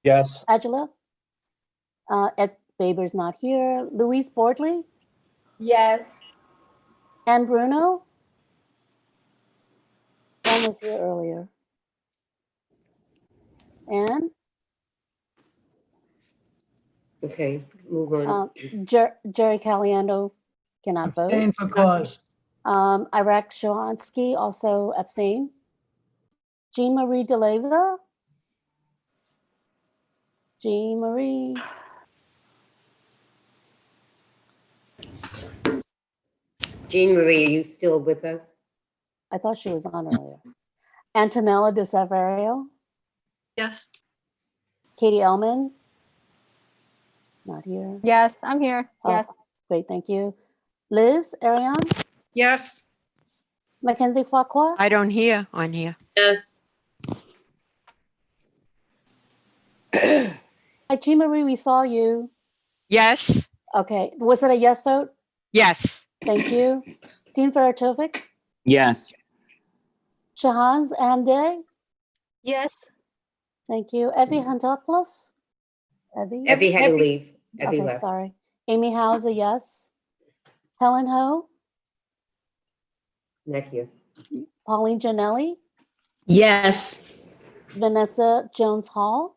Yes. Angela, Ed Baber's not here, Louise Bordley, Yes. Anne Bruno. Anne was here earlier. Anne? Okay, move on. Jerry Caliendo cannot vote. Abstain for cause. Iraq Shahansky also abstain. Jean Marie DeLeva. Jean Marie. Jean Marie, are you still with us? I thought she was on earlier. Antonella De Saverio. Yes. Katie Elman. Not here. Yes, I'm here. Oh, Yes. great, thank you. Liz Ariane. Yes. Mackenzie Kwakwa. I don't hear on here. Yes. Hi, Jean Marie, we saw you. Yes. Okay, was it a yes vote? Yes. Thank you. Dean Faratovic. Yes. Shahaz Amde. Yes. Thank you. Evie Hantopoulos. Evie had to leave. Evie Okay, left. sorry. Amy Howe is a yes. Helen Ho. Not here. Pauline Janelli. Yes. Vanessa Jones Hall.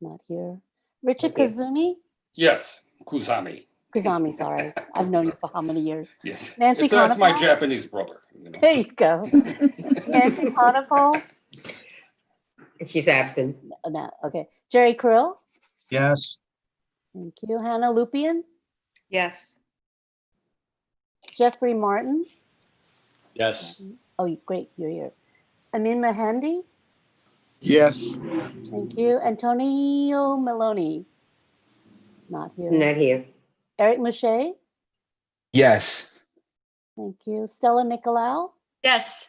Not here. Richard Okay. Kazumi. Yes, Kuzami. Kuzami, sorry. I've known you for how many years? Yes. Nancy That's my Conifer? Japanese brother. You know. There you go. Nancy Conifer. She's absent. No, okay. Jerry Krill? Yes. Thank you. Hannah Lupian? Yes. Jeffrey Martin? Yes. Oh, great, you're here. Amin Mehendi? Yes. Thank you. Antonio Maloney? Not here. Not here. Eric Mouche? Yes. Thank you. Stella Nicolau? Yes.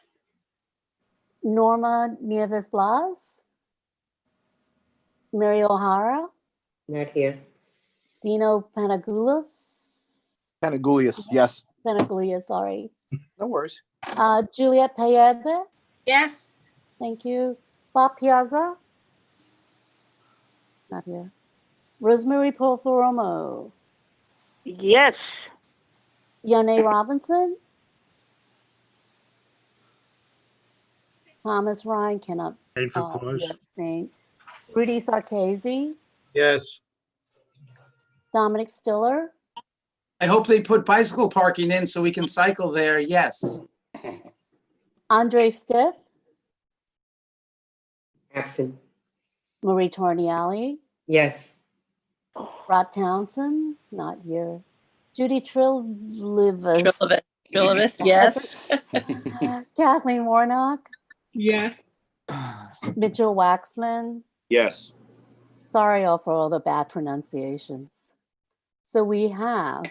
Norma Nieves Blas? Mary O'Hara? Not here. Dino Panagoulis? Panagoulias, yes. Panagoulias, sorry. No worries. Juliet Payebe? Yes. Thank you. Bob Piazza? Not here. Rosemary Porforomo? Yes. Yone Robinson? Thomas Ryan cannot And for cause. be abstained. Rudy Sarkozy? Yes. Dominic Stiller? I hope they put bicycle parking in so we can cycle there. Yes. Andre Stiff? Absent. Marie Tornielli? Yes. Rod Townsend? Not here. Judy Trillivas? Trillivas, yes. Kathleen Warnock? Yes. Mitchell Waxman? Yes. Sorry all for all the bad pronunciations. So we have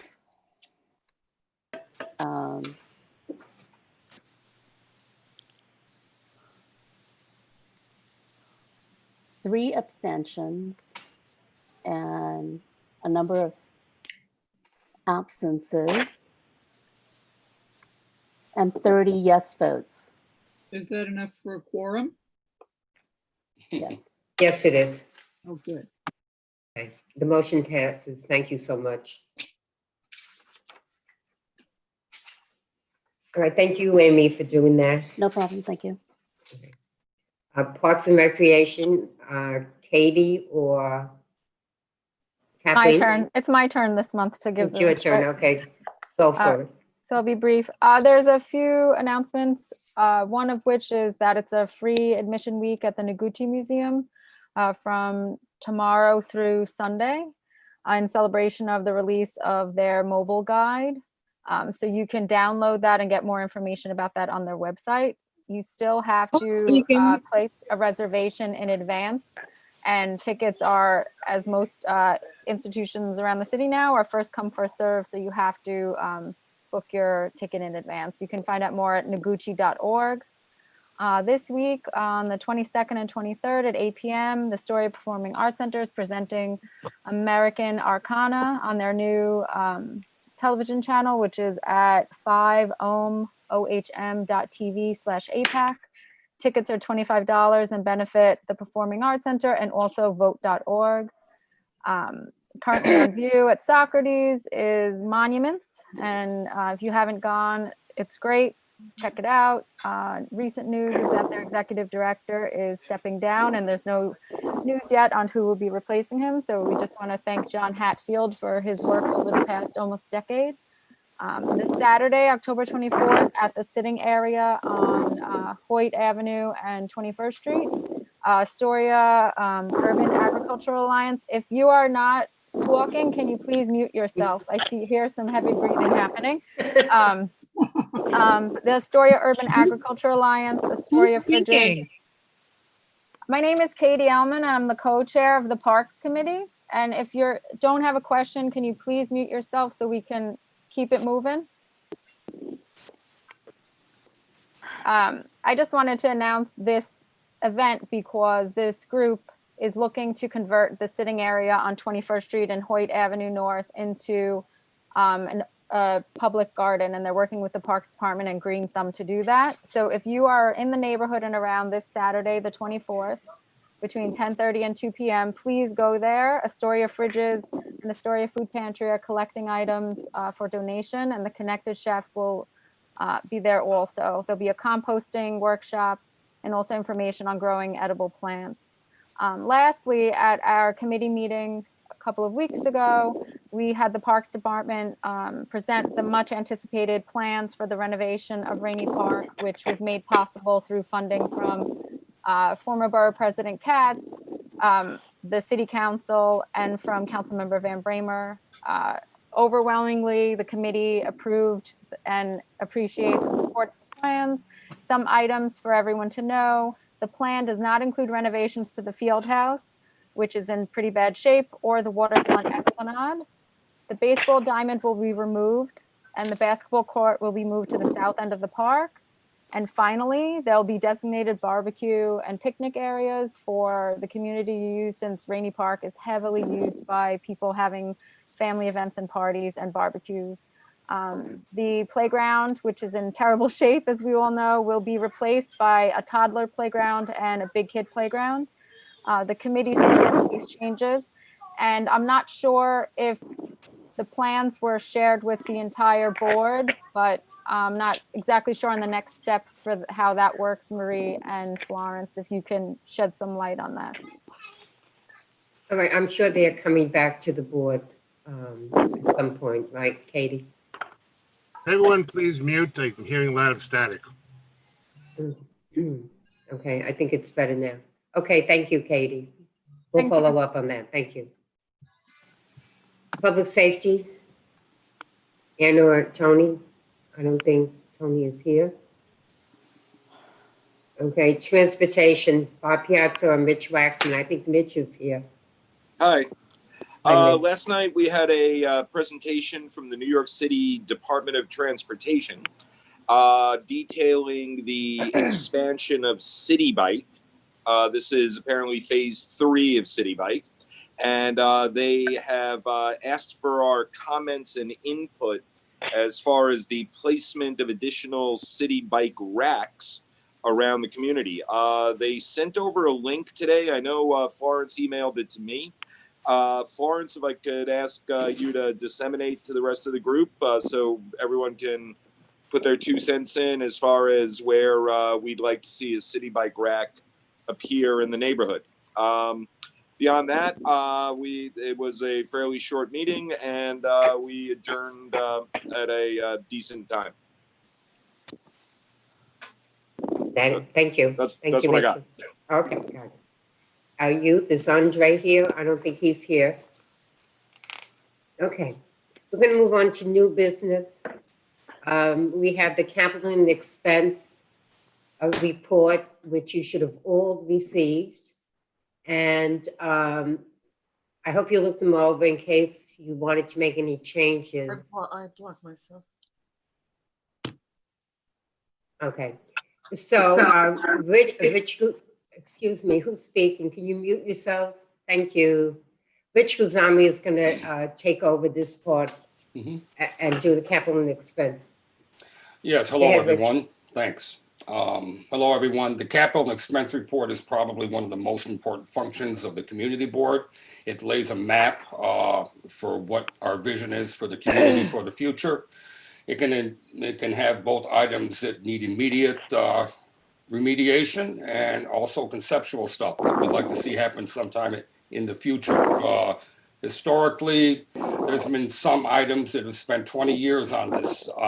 three abstentions and a number of absences and 30 yes votes. Is that enough for a quorum? Yes. Yes, it is. Oh, good. Okay. The motion passes. Thank you so much. All right, thank you, Amy, for doing that. No problem, thank you. Parks and Recreation, Katie or My Kathleen? turn. It's my turn this month to give. It's your turn, okay. Go for it. So I'll be brief. There's a few announcements, one of which is that it's a free admission week at the Noguchi Museum from tomorrow through Sunday in celebration of the release of their mobile guide. So you can download that and get more information about that on their website. You still have to place a reservation in advance, and tickets are, as most institutions around the city now, are first come, first serve. So you have to book your ticket in advance. You can find out more at noguchi.org. This week on the 22nd and 23rd at 8 p.m., the Story Performing Arts Center is presenting American Arcana on their new television channel, which is at 5ohm.tv/APAC. Tickets are $25 and benefit the Performing Arts Center and also vote.org. Currently on view at Socrates is Monuments. And if you haven't gone, it's great. Check it out. Recent news is that their executive director is stepping down and there's no news yet on who will be replacing him. So we just want to thank John Hatfield for his work over the past almost decade. This Saturday, October 24th, at the sitting area on Hoyt Avenue and 21st Street, Astoria Urban Agricultural Alliance. If you are not talking, can you please mute yourself? I see here some heavy breathing happening. The Astoria Urban Agriculture Alliance, Astoria Fridges. My name is Katie Ellman. I'm the co-chair of the Parks Committee. And if you don't have a question, can you please mute yourself so we can keep it moving? I just wanted to announce this event because this group is looking to convert the sitting area on 21st Street and Hoyt Avenue North into a public garden, and they're working with the Parks Department and Green Thumb to do that. So if you are in the neighborhood and around this Saturday, the 24th, between 10:30 and 2 p.m., please go there. Astoria Fridges and Astoria Food Pantry are collecting items for donation, and the Connected Chef will be there also. There'll be a composting workshop and also information on growing edible plants. Lastly, at our committee meeting a couple of weeks ago, we had the Parks Department present the much anticipated plans for the renovation of Rainey Park, which was made possible through funding from former Borough President Katz, the City Council, and from Councilmember Van Bramer. Overwhelmingly, the committee approved and appreciates and supports the plans. Some items for everyone to know: the plan does not include renovations to the field house, which is in pretty bad shape, or the waterfront esplanade. The baseball diamond will be removed, and the basketball court will be moved to the south end of the park. And finally, there'll be designated barbecue and picnic areas for the community to use, since Rainey Park is heavily used by people having family events and parties and barbecues. The playground, which is in terrible shape, as we all know, will be replaced by a toddler playground and a big kid playground. The committee supports these changes, and I'm not sure if the plans were shared with the entire board, but I'm not exactly sure on the next steps for how that works. Marie and Florence, if you can shed some light on that. All right, I'm sure they're coming back to the board at some point, right, Katie? Everyone, please mute. I'm hearing a lot of static. Okay, I think it's better now. Okay, thank you, Katie. We'll follow up on that. Thank you. Public safety, Anna or Tony? I don't think Tony is here. Okay, transportation, Bob Piazza or Mitch Waxman. I think Mitch is here. Hi. Last night we had a presentation from the New York City Department of Transportation detailing the expansion of City Bike. This is apparently phase 3 of City Bike. And they have asked for our comments and input as far as the placement of additional City Bike racks around the community. They sent over a link today. I know Florence emailed it to me. Florence, if I could ask you to disseminate to the rest of the group so everyone can put their 2 cents in as far as where we'd like to see a City Bike rack appear in the neighborhood. Beyond that, it was a fairly short meeting, and we adjourned at a decent time. Thank you. That's Thank you, what I got. Okay, got it. Our youth, is Andre here? I don't think he's here. Okay, we're going to move on to new business. We have the capital and expense report, which you should have all received. And I hope you looked them over in case you wanted to make any changes. I blocked myself. Okay, so Rich, excuse me, who's speaking? Can you mute yourselves? Thank you. Rich Guzami is going to take over this part and do the capital and expense. Yes, hello, everyone. Thanks. Hello, everyone. The capital and expense report is probably one of the most important functions of the community board. It lays a map for what our vision is for the community for the future. It can have both items that need immediate remediation and also conceptual stuff that we'd like to see happen sometime in the future. Historically, there's been some items that have spent 20 years on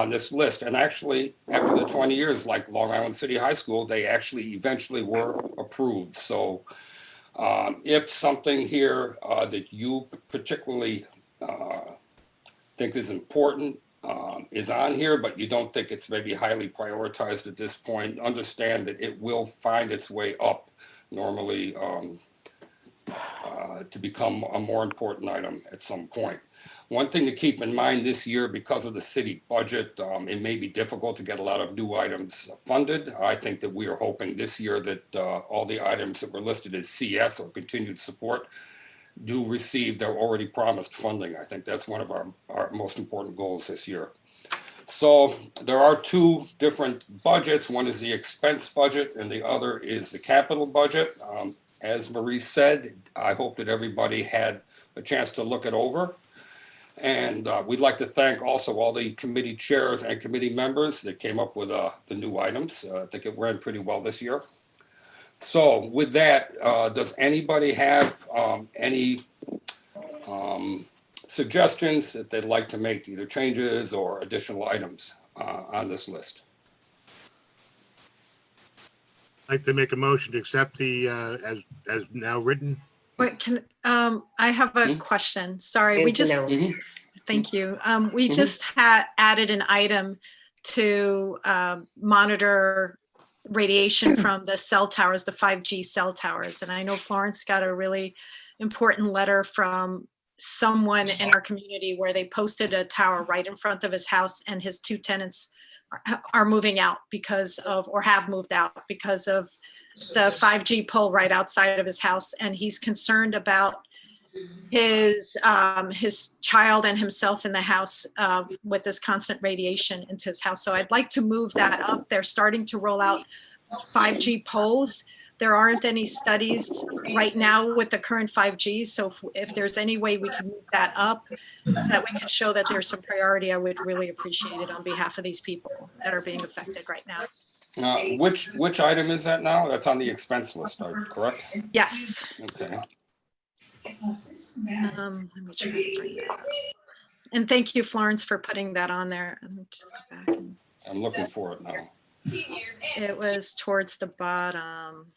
this list, and actually, after the 20 years, like Long Island City High School, they actually eventually were approved. So, if something here that you particularly think is important is on here, but you don't think it's maybe highly prioritized at this point, understand that it will find its way up normally to become a more important item at some point. One thing to keep in mind this year, because of the city budget, it may be difficult to get a lot of new items funded. I think that we are hoping this year that all the items that were listed as CS or continued support do receive their already promised funding. I think that's one of our most important goals this year. So there are 2 different budgets. One is the expense budget and the other is the capital budget. As Marie said, I hope that everybody had a chance to look it over. And we'd like to thank also all the committee chairs and committee members that came up with the new items. I think it ran pretty well this year. So with that, does anybody have any suggestions that they'd like to make, either changes or additional items on this list? like to make a motion to accept the, as now written. Wait, I have a question. Sorry, we just, thank you. We just had added an item to monitor radiation from the cell towers, the 5G cell towers. And I know Florence got a really important letter from someone in our community where they posted a tower right in front of his house, and his 2 tenants are moving out because of, or have moved out because of the 5G pole right outside of his house. And he's concerned about his child and himself in the house with this constant radiation into his house. So I'd like to move that up. They're starting to roll out 5G poles. There aren't any studies right now with the current 5G. So if there's any way we can move that up so that we can show that there's some priority, I would really appreciate it on behalf of these people that are being affected right now. Which item is that now? That's on the expense list, correct? Yes. Okay. Let me try to bring that up. And thank you, Florence, for putting that on there. Let me just go back. I'm looking for it now. It was towards the bottom.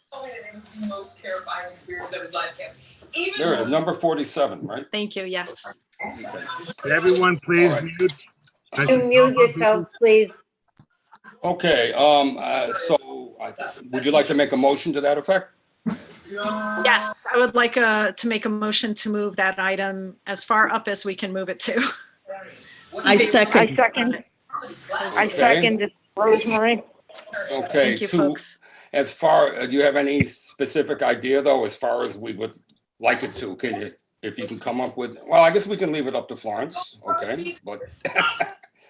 There it is, number 47, right? Thank you. Yes. Okay. Everyone, please mute. You mute yourself, please. Okay, so would you like to make a motion to that effect? Yes, I would like to make a motion to move that item as far up as we can move it to. I second this, Rosemary. Okay. Thank you, folks. As far, do you have any specific idea though, as far as we would like it to? Can you, if you can come up with, well, I guess we can leave it up to Florence. Okay, but.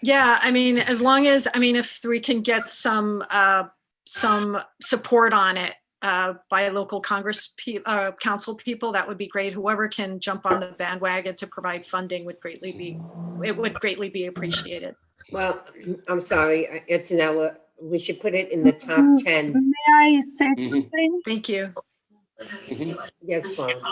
Yeah, I mean, as long as, I mean, if we can get some support on it by local council people, that would be great. Whoever can jump on the bandwagon to provide funding would greatly be appreciated. Well, I'm sorry, Antonella, we should put it in the top 10. May I say something? Thank you. Yes, Florence.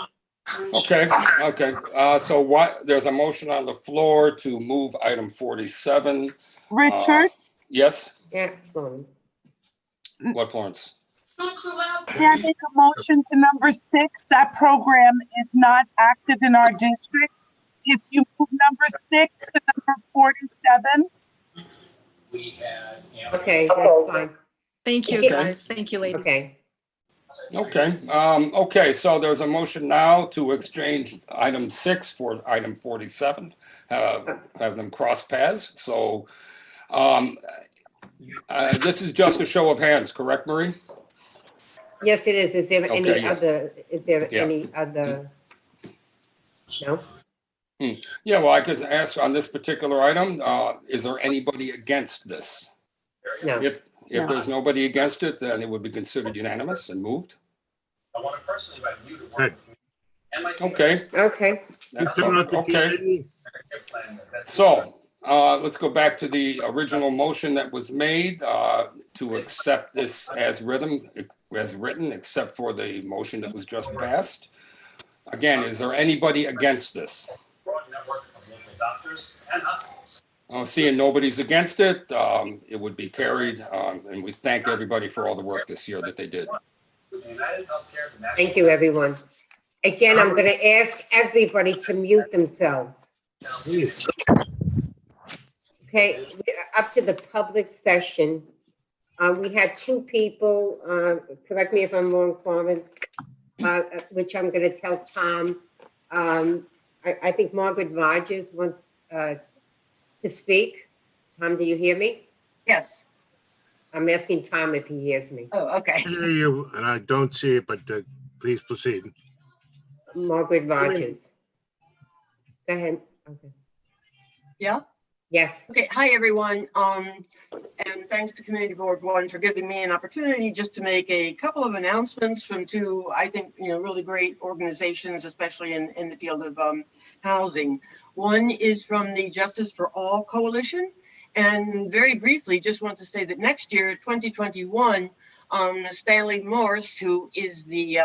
Okay. So there's a motion on the floor to move item 47. Richard? Yes? Yeah, Florence. What, Florence? Can I make a motion to number 6? That program is not active in our district. If you move number 6 to number 47. Okay, that's fine. Thank you, guys. Thank you, ladies. Okay. Okay, so there's a motion now to exchange item 6 for item 47, have them cross paths. So this is just a show of hands, correct, Marie? Yes, it is. Is there any Okay, yeah. other, Yeah. No? Yeah, well, I could ask on this particular item, is there anybody against this? No. If there's nobody against it, then it would be considered unanimous and moved. I want to personally invite you to Good. Okay. Okay. That's fine. Okay. So let's go back to the original motion that was made to accept this as written, except for the motion that was just passed. Again, is there anybody against this? Broad network of local doctors and hospitals. Seeing nobody's against it, it would be carried. And we thank everybody for all the work this year that they did. Thank you, everyone. Again, I'm going to ask everybody to mute themselves. Okay, we're up to the public session. We had 2 people, correct me if I'm wrong, Florence, which I'm going to tell Tom. I think Margaret Rogers wants to speak. Tom, do you hear me? Yes. I'm asking Tom if he hears me. Oh, okay. I hear you, and I don't see it, but please proceed. Margaret Rogers. Go ahead. Okay. Yeah? Yes. Okay. Hi, everyone. And thanks to Community Board 1 for giving me an opportunity just to make a couple of announcements from 2, I think, really great organizations, especially in the field of housing. One is from the Justice for All Coalition. And very briefly, just want to say that next year, 2021, Stanley Morse, who is the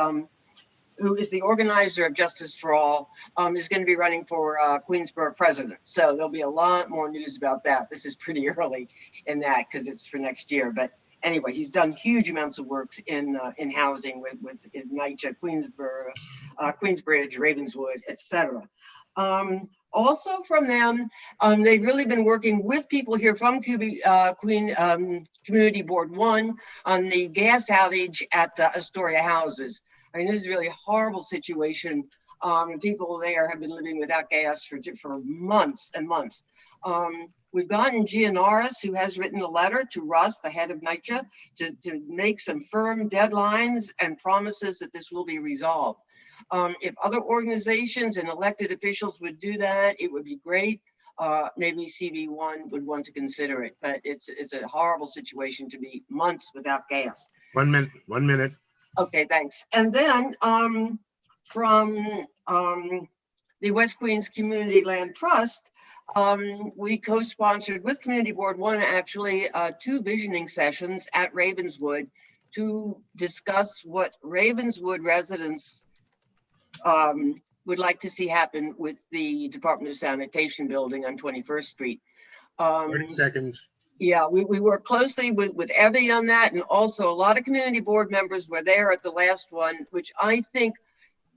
organizer of Justice for All, is going to be running for Queensbridge president. So there'll be a lot more news about that. This is pretty early in that because it's for next year. But anyway, he's done huge amounts of works in housing with in NYCHA, Queensbridge, Ravenswood, etc. Also from them, they've really been working with people here from Community Board 1 on the gas outage at Astoria Houses. I mean, this is really a horrible situation. People there have been living without gas for months and months. We've gotten Gianaris, who has written a letter to Russ, the head of NYCHA, to make some firm deadlines and promises that this will be resolved. If other organizations and elected officials would do that, it would be great. Maybe CB1 would want to consider it, but it's a horrible situation to be months without gas. 1 minute, 1 minute. Okay, thanks. And then from the West Queens Community Land Trust, we co-sponsored with Community Board 1 actually 2 visioning sessions at Ravenswood to discuss what Ravenswood residents would like to see happen with the Department of Sanitation building on 21st Street. 30 seconds. Yeah, we work closely with Evie on that, and also a lot of community board members were there at the last one, which I think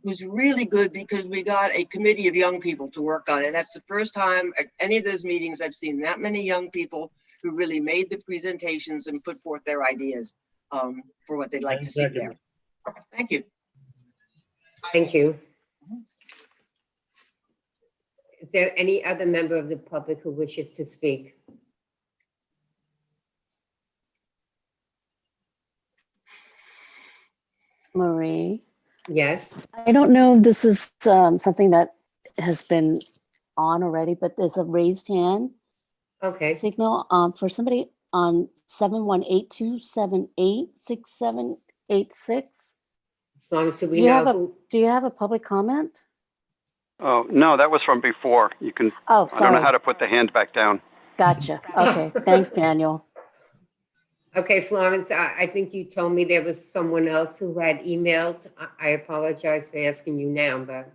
was really good because we got a committee of young people to work on it. That's the first time at any of those meetings I've seen that many young people who really made the presentations and put forth their ideas for what they'd like to see there. Thank you. Thank you. Is there any other member of the public who wishes to speak? Marie? Yes. I don't know if this is something that has been on already, but there's a raised hand signal for somebody on 718-278-6786. So Do you have a public comment? Oh, no, that was from before. You can, Oh, I don't sorry. know how to put the hand back down. Gotcha. Okay, thanks, Daniel. Okay, Florence, I think you told me there was someone else who had emailed. I apologize for asking you now, but.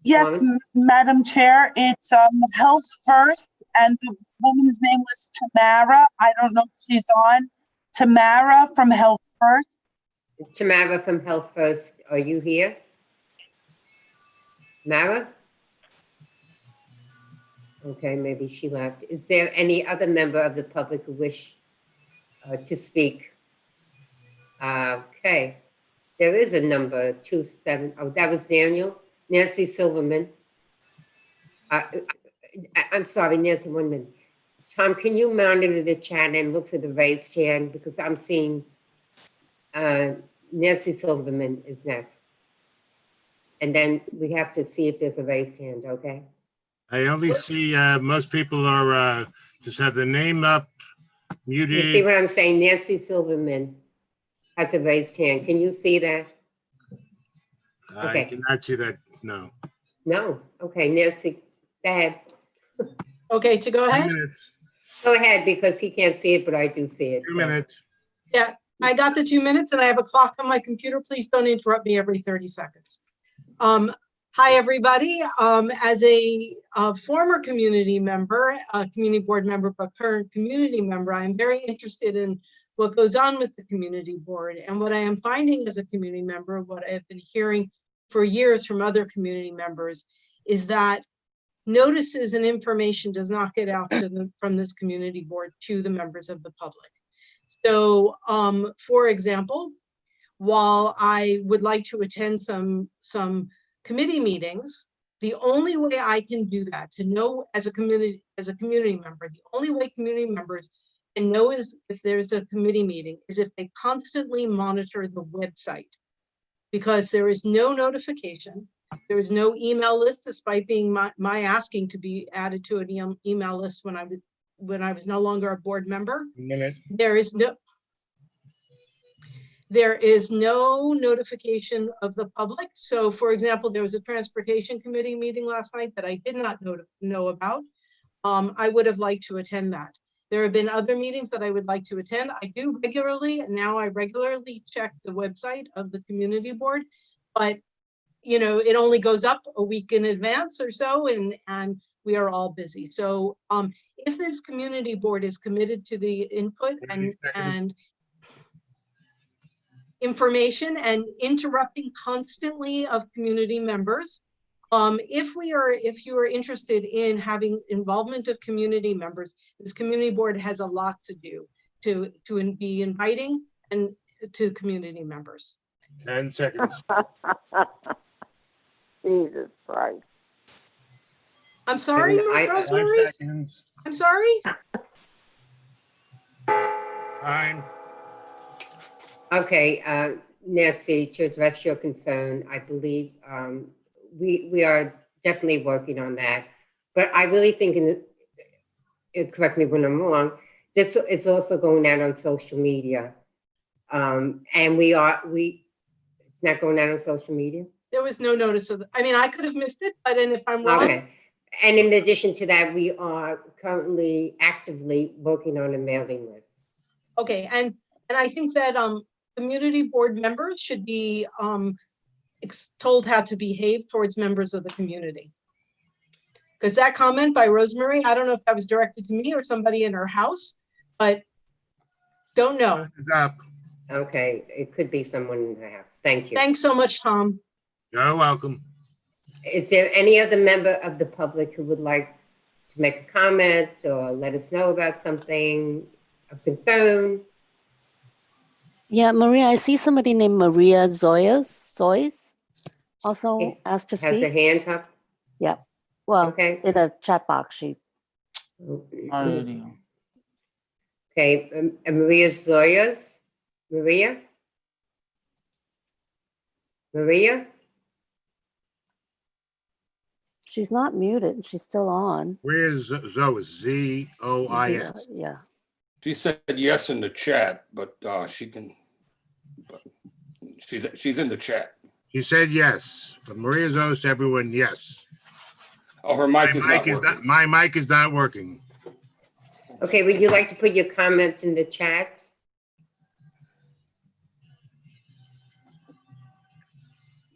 Yes, Florence? Madam Chair, it's Health First, and the woman's name was Tamara. I don't know if she's on. Tamara from Health First. Tamara from Health First, are you here? Mara? Okay, maybe she left. Is there any other member of the public who wish to speak? Okay, there is a number 27. Oh, that was Daniel. Nancy Silverman. I'm sorry, Nancy, 1 minute. Tom, can you monitor the chat and look for the raised hand? Because I'm seeing Nancy Silverman is next. And then we have to see if there's a raised hand, okay? I only see most people are just have the name up, muted. You see what I'm saying? Nancy Silverman has a raised hand. Can you see that? I cannot see that, no. No, okay, Nancy, go ahead. Okay, to go ahead? 2 minutes. Go ahead, because he can't see it, but I do see it. 2 minutes. Yeah, I got the 2 minutes and I have a clock on my computer. Please don't interrupt me every 30 seconds. Hi, everybody. As a former community member, a community board member, but current community member, I'm very interested in what goes on with the community board. And what I am finding as a community member, what I've been hearing for years from other community members, is that notices and information does not get out from this community board to the members of the public. So, for example, while I would like to attend some committee meetings, the only way I can do that, to know as a community member, the only way community members can know is if there's a committee meeting is if they constantly monitor the website, because there is no notification. There is no email list, despite being my asking to be added to an email list when I was no longer a board member. There is no notification of the public. So, for example, there was a transportation committee meeting last night that I did not know about. I would have liked to attend that. There have been other meetings that I would like to attend. I do regularly, and now I regularly check the website of the community board, but you know, it only goes up a week in advance or so, and we are all busy. So if this community board is committed to the input and information and interrupting constantly of community members. If you are interested in having involvement of community members, this community board has a lot to do to be inviting and to community members. 10 seconds. Jesus Christ. I'm sorry, And Rosemary? 5 seconds. I'm sorry? Time. Okay, Nancy, to address your concern, I believe we are definitely working on that. But I really think, correct me when I'm wrong, this is also going out on social media. And it's not going out on social media? There was no notice of, I mean, I could have missed it, but if I'm wrong. Okay. And in addition to that, we are currently actively working on a mailing list. Okay, and I think that community board members should be told how to behave towards members of the community. Because that comment by Rosemary, I don't know if that was directed to me or somebody in her house, but don't know. Okay, it could be someone in the house. Thank you. Thanks so much, Tom. You're welcome. Is there any other member of the public who would like to make a comment or let us know about something of concern? Yeah, Maria, I see somebody named Maria Zoyes also asked to speak. Has her hand up? Yeah. Well, Okay. in a chat box, she. Okay, Maria Zoyas. Maria? Maria? She's not muted. She's still on. Where's Zois? Z-O-I-S. Yeah. She said yes in the chat, but she can. But she's in the chat. She said yes. From Maria Zois to everyone, yes. Oh, her mic is not working. My mic is not working. Okay, would you like to put your comment in the chat?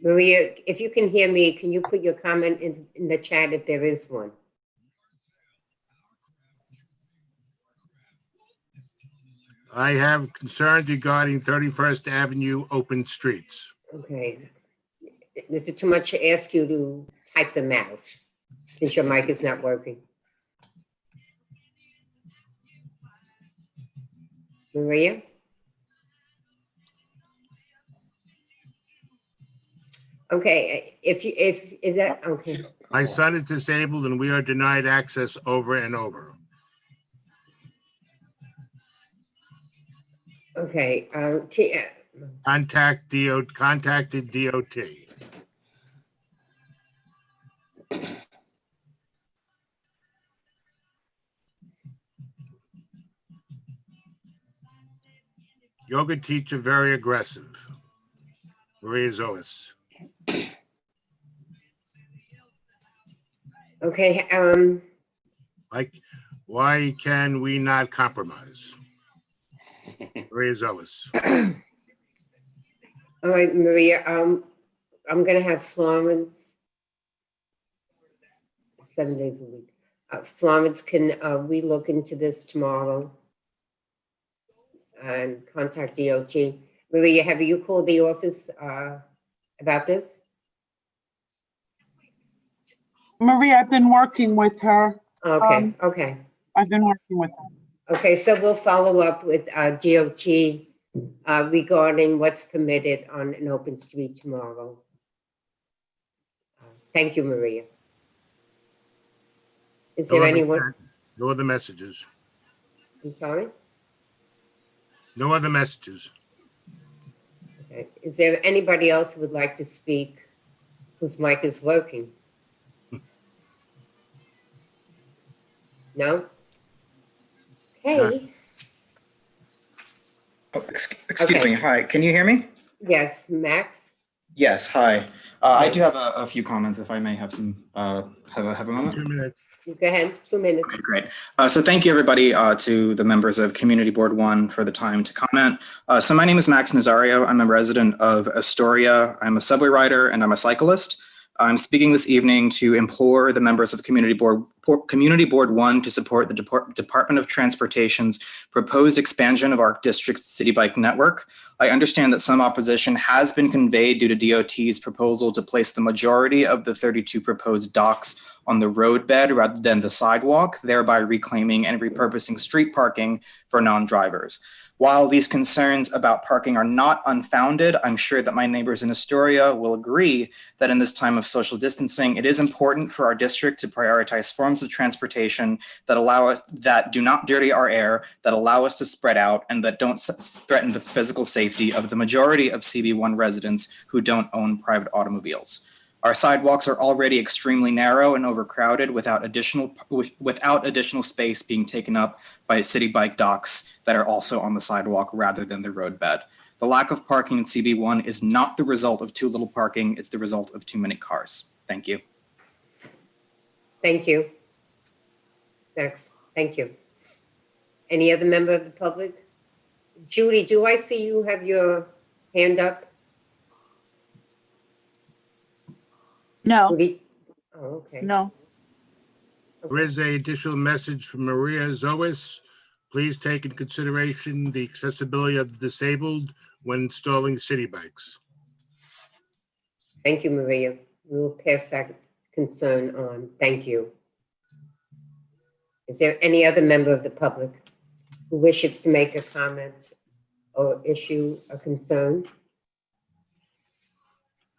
Maria, if you can hear me, can you put your comment in the chat if there is one? I have concerns regarding 31st Avenue open streets. Okay. Is it too much to ask you to type them out since your mic is not working? Maria? Okay, is that okay? My son is disabled and we are denied access over and over. Okay, Contacted DOT. Yoga teacher very aggressive. Maria Zois. Okay, Like, why can we not compromise? Maria Zois. all right, Maria, I'm gonna have Florence 7 days a week. Florence, can we look into this tomorrow and contact DOT? Maria, have you called the office about this? Maria, I've been working with her. Okay, okay. I've been working with her. Okay, so we'll follow up with DOT regarding what's permitted on an open street tomorrow. Thank you, Maria. Is there anyone? No other messages. I'm sorry? No other messages. Okay. Is there anybody else who would like to speak whose mic is working? No? Okay. Oh, excuse me. Hi, can you hear me? Yes, Max? Yes, hi. I do have a few comments if I may have some, have a moment. 2 minutes. Go ahead, 2 minutes. Okay, great. So thank you everybody to the members of Community Board 1 for the time to comment. So my name is Max Nazario. I'm a resident of Astoria. I'm a subway rider and I'm a cyclist. I'm speaking this evening to implore the members of Community Board 1 to support the Department of Transportation's proposed expansion of our district's city bike network. I understand that some opposition has been conveyed due to DOT's proposal to place the majority of the 32 proposed docks on the roadbed rather than the sidewalk, thereby reclaiming and repurposing street parking for non-drivers. While these concerns about parking are not unfounded, I'm sure that my neighbors in Astoria will agree that in this time of social distancing, it is important for our district to prioritize forms of transportation that do not dirty our air, that allow us to spread out, and that don't threaten the physical safety of the majority of CB1 residents who don't own private automobiles. Our sidewalks are already extremely narrow and overcrowded without additional space being taken up by city bike docks that are also on the sidewalk rather than the roadbed. The lack of parking in CB1 is not the result of too little parking, it's the result of too many cars. Thank you. Thank you. Next, thank you. Any other member of the public? Judy, do I see you have your hand up? No. Judy? Oh, okay. No. There is an additional message from Maria Zois. Please take into consideration the accessibility of the disabled when installing city bikes. Thank you, Maria. We will pass that concern on. Thank you. Is there any other member of the public who wishes to make a comment or issue a concern?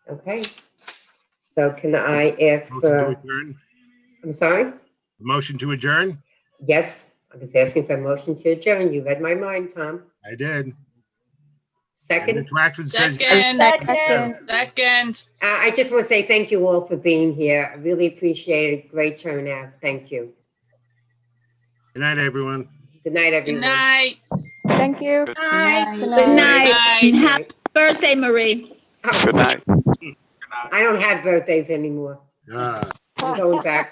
Okay. So can I ask Motion to for, adjourn. I'm sorry? Motion to adjourn? Yes, I was asking for a motion to adjourn. You read my mind, Tom. I did. Second? Second. I just want to say thank you all for being here. I really appreciate it. Great turnout. Thank you. Good night, everyone. Good night, everyone. Good night. Thank you. Good night. Good night. Good night. Happy birthday, Marie. Good night. I don't have birthdays anymore. Ah. I'm going back.